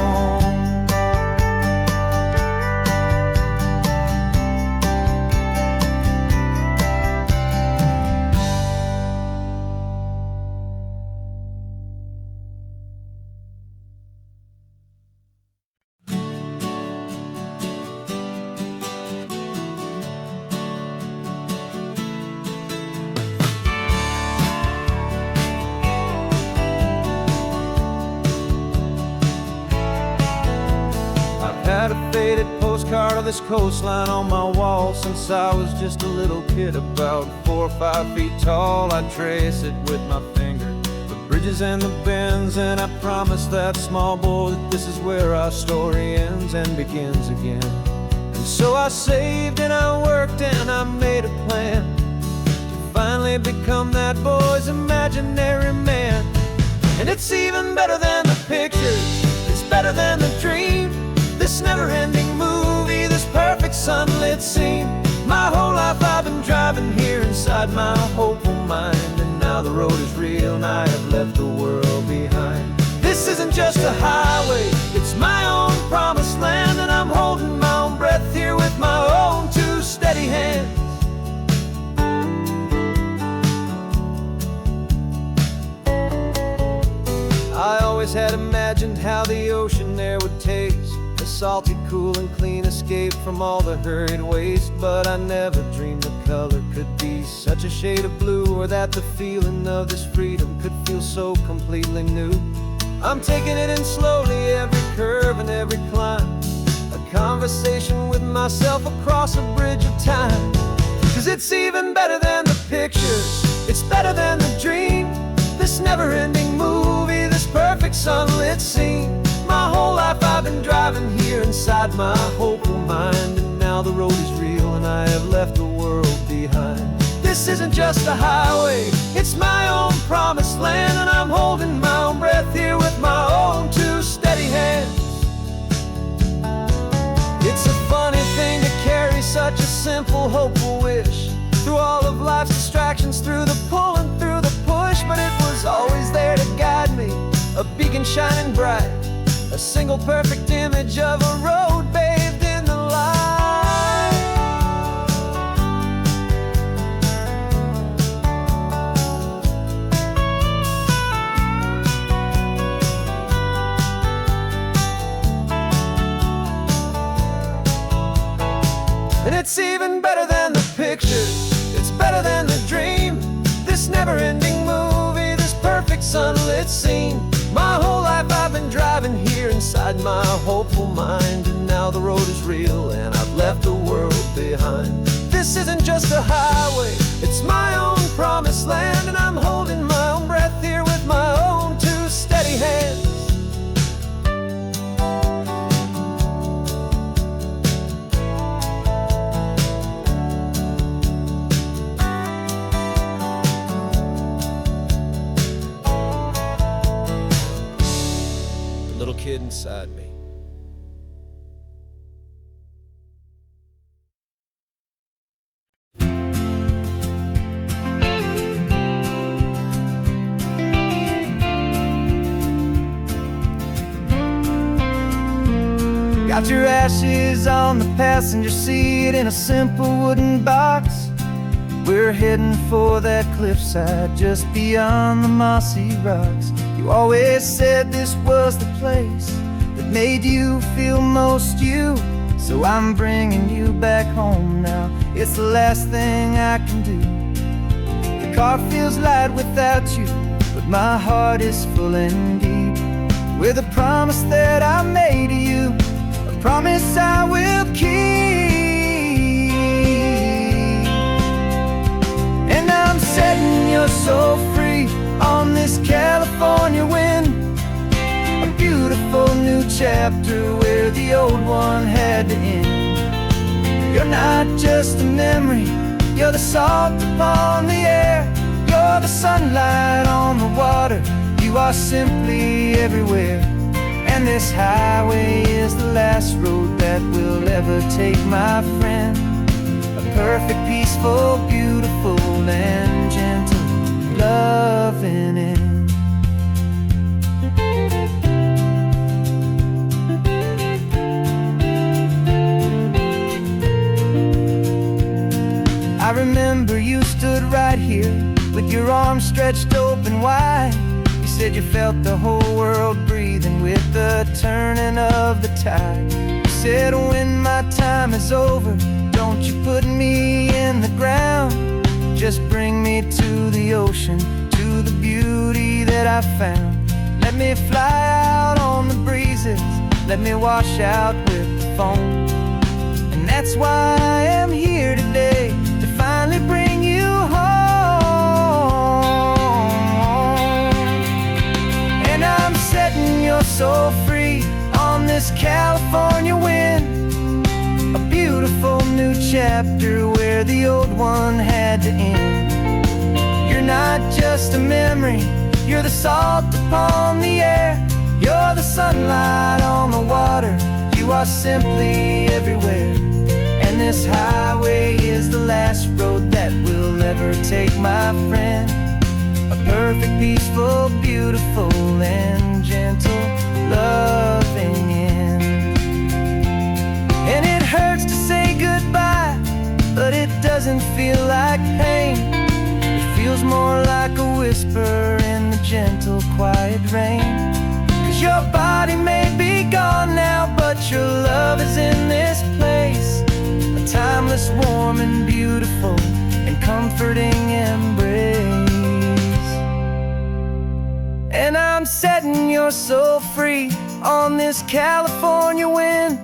Had a faded postcard of this coastline on my wall since I was just a little kid, about 4 or 5 feet tall. I trace it with my finger, the bridges and the bends, and I promised that small boy that this is where our story ends and begins again. And so I saved and I worked and I made a plan to finally become that boy's imaginary man. And it's even better than the pictures, it's better than the dream, this never-ending movie, this perfect sunlit scene. My whole life I've been driving here inside my hopeful mind, and now the road is real and I have left the world behind. This isn't just a highway, it's my own promised land, and I'm holding my own breath here with my own 2 steady hands. I always had imagined how the ocean there would taste, a salty, cool and clean escape from all the hurried waste. But I never dreamed the color could be such a shade of blue, or that the feeling of this freedom could feel so completely new. I'm taking it in slowly, every curve and every climb, a conversation with myself across a bridge of time. 'Cause it's even better than the pictures, it's better than the dream, this never-ending movie, this perfect sunlit scene. My whole life I've been driving here inside my hopeful mind, and now the road is real and I have left the world behind. This isn't just a highway, it's my own promised land, and I'm holding my own breath here with my own 2 steady hands. It's a funny thing to carry such a simple, hopeful wish through all of life's distractions, through the pull and through the push, but it was always there to guide me, a beacon shining bright, a single perfect image of a road bathed in the light. And it's even better than the pictures, it's better than the dream, this never-ending movie, this perfect sunlit scene. My whole life I've been driving here inside my hopeful mind, and now the road is real and I've left the world behind. This This isn't just a highway, it's my own promised land, and I'm holding my own breath here with my own two steady hands. The little kid inside me. Got your ashes on the passenger seat in a simple wooden box. We're heading for that cliffside just beyond the mossy rocks. You always said this was the place that made you feel most you. So I'm bringing you back home now. It's the last thing I can do. The car feels light without you, but my heart is full and deep with a promise that I made to you, a promise I will keep. And I'm setting your soul free on this California wind, a beautiful new chapter where the old one had to end. You're not just a memory, you're the salt upon the air, you're the sunlight on the water, you are simply everywhere. And this highway is the last road that we'll ever take, my friend. A perfect, peaceful, beautiful, and gentle loving end. I remember you stood right here with your arms stretched open wide. You said you felt the whole world breathing with the turning of the tide. You said when my time is over, don't you put me in the ground, just bring me to the ocean, to the beauty that I found. Let me fly out on the breezes, let me wash out with the foam. And that's why I am here today, to finally bring you home. And I'm setting your soul free on this California wind, a beautiful new chapter where the old one had to end. You're not just a memory, you're the salt upon the air, you're the sunlight on the water, you are simply everywhere. And this highway is the last road that we'll ever take, my friend. A perfect, peaceful, beautiful, and gentle loving end. And it hurts to say goodbye, but it doesn't feel like pain. It feels more like a whisper in the gentle, quiet rain. 'Cause your body may be gone now, but your love is in this place, a timeless, warm, and beautiful, and comforting embrace. And I'm setting your soul free on this California wind,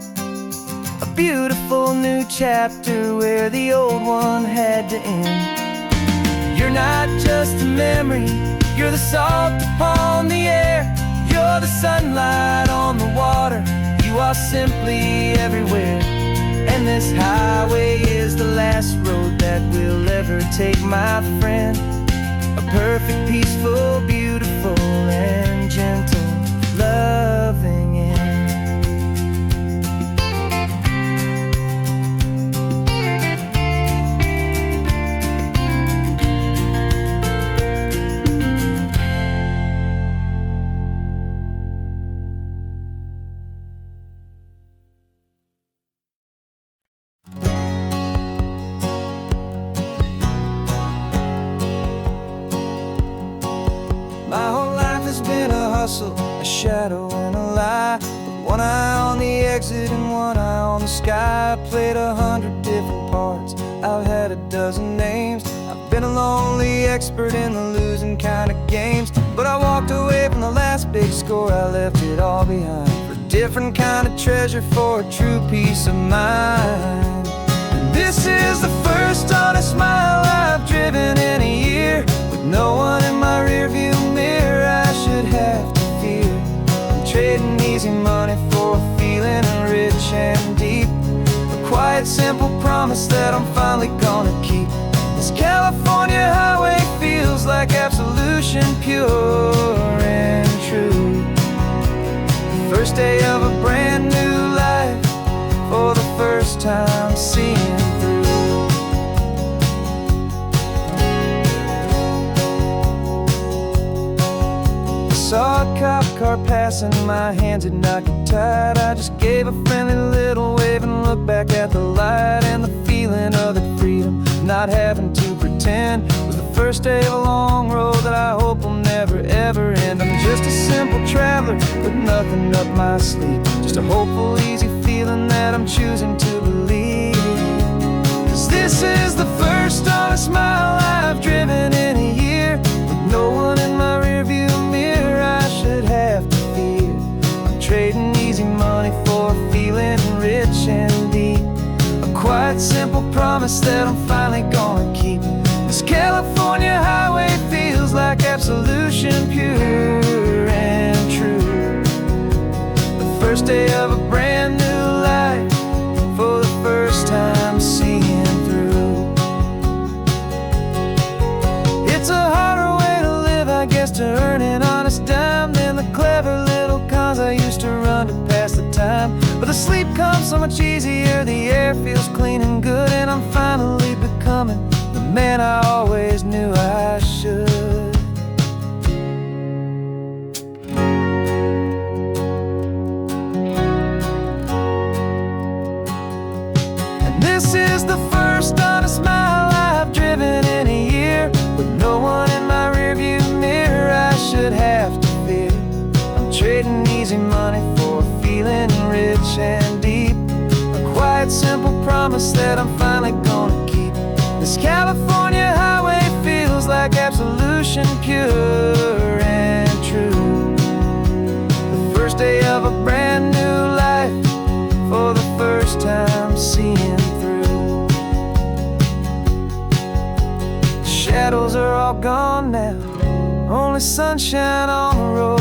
a beautiful new chapter where the old one had to end. You're not just a memory, you're the salt upon the air, you're the sunlight on the water, you are simply everywhere. And this highway is the last road that we'll ever take, my friend. A perfect, peaceful, beautiful, and gentle loving end. My whole life has been a hustle, a shadow and a lie, with one eye on the exit and one eye on the sky. I played 100 different parts, I've had a dozen names, I've been a lonely expert in the losing kind of games. But I walked away from the last big score, I left it all behind, for a different kind of treasure, for a true peace of mind. And this this is the first honest mile I've driven in a year, with no one in my rearview mirror I should have to fear. I'm trading easy money for a feeling rich and deep, a quiet, simple promise that I'm finally gonna keep. This California highway feels like absolution, pure and true. The first day of a brand new life, for the first time seeing through. I saw a cop car passing, my hands had not got tied. I just gave a friendly little wave and looked back at the light, and the feeling of the freedom, not having to pretend, was the first day of a long road that I hope will never ever end. I'm just a simple traveler with nothing up my sleeve, just a hopeful, easy feeling that I'm choosing to believe. 'Cause this is the first honest mile I've driven in a year, with no one in my rearview mirror I should have to fear. I'm trading easy money for a feeling rich and deep, a quiet, simple promise that I'm finally gonna keep. This California highway feels like absolution, pure and true. The first day of a brand new life, for the first time seeing through. It's a harder way to live, I guess, to earn an honest dime than the clever little cons I used to run to pass the time. But the sleep comes so much easier, the air feels clean and good, and I'm finally becoming the man I always knew I should. This is the first honest mile I've driven in a year, with no one in my rearview mirror I should have to fear. I'm trading easy money for a feeling rich and deep, a quiet, simple promise that I'm finally gonna keep. This California highway feels like absolution, pure and true. The first day of a brand new life, for the first time seeing through. Shadows are all gone now, only sunshine on the road.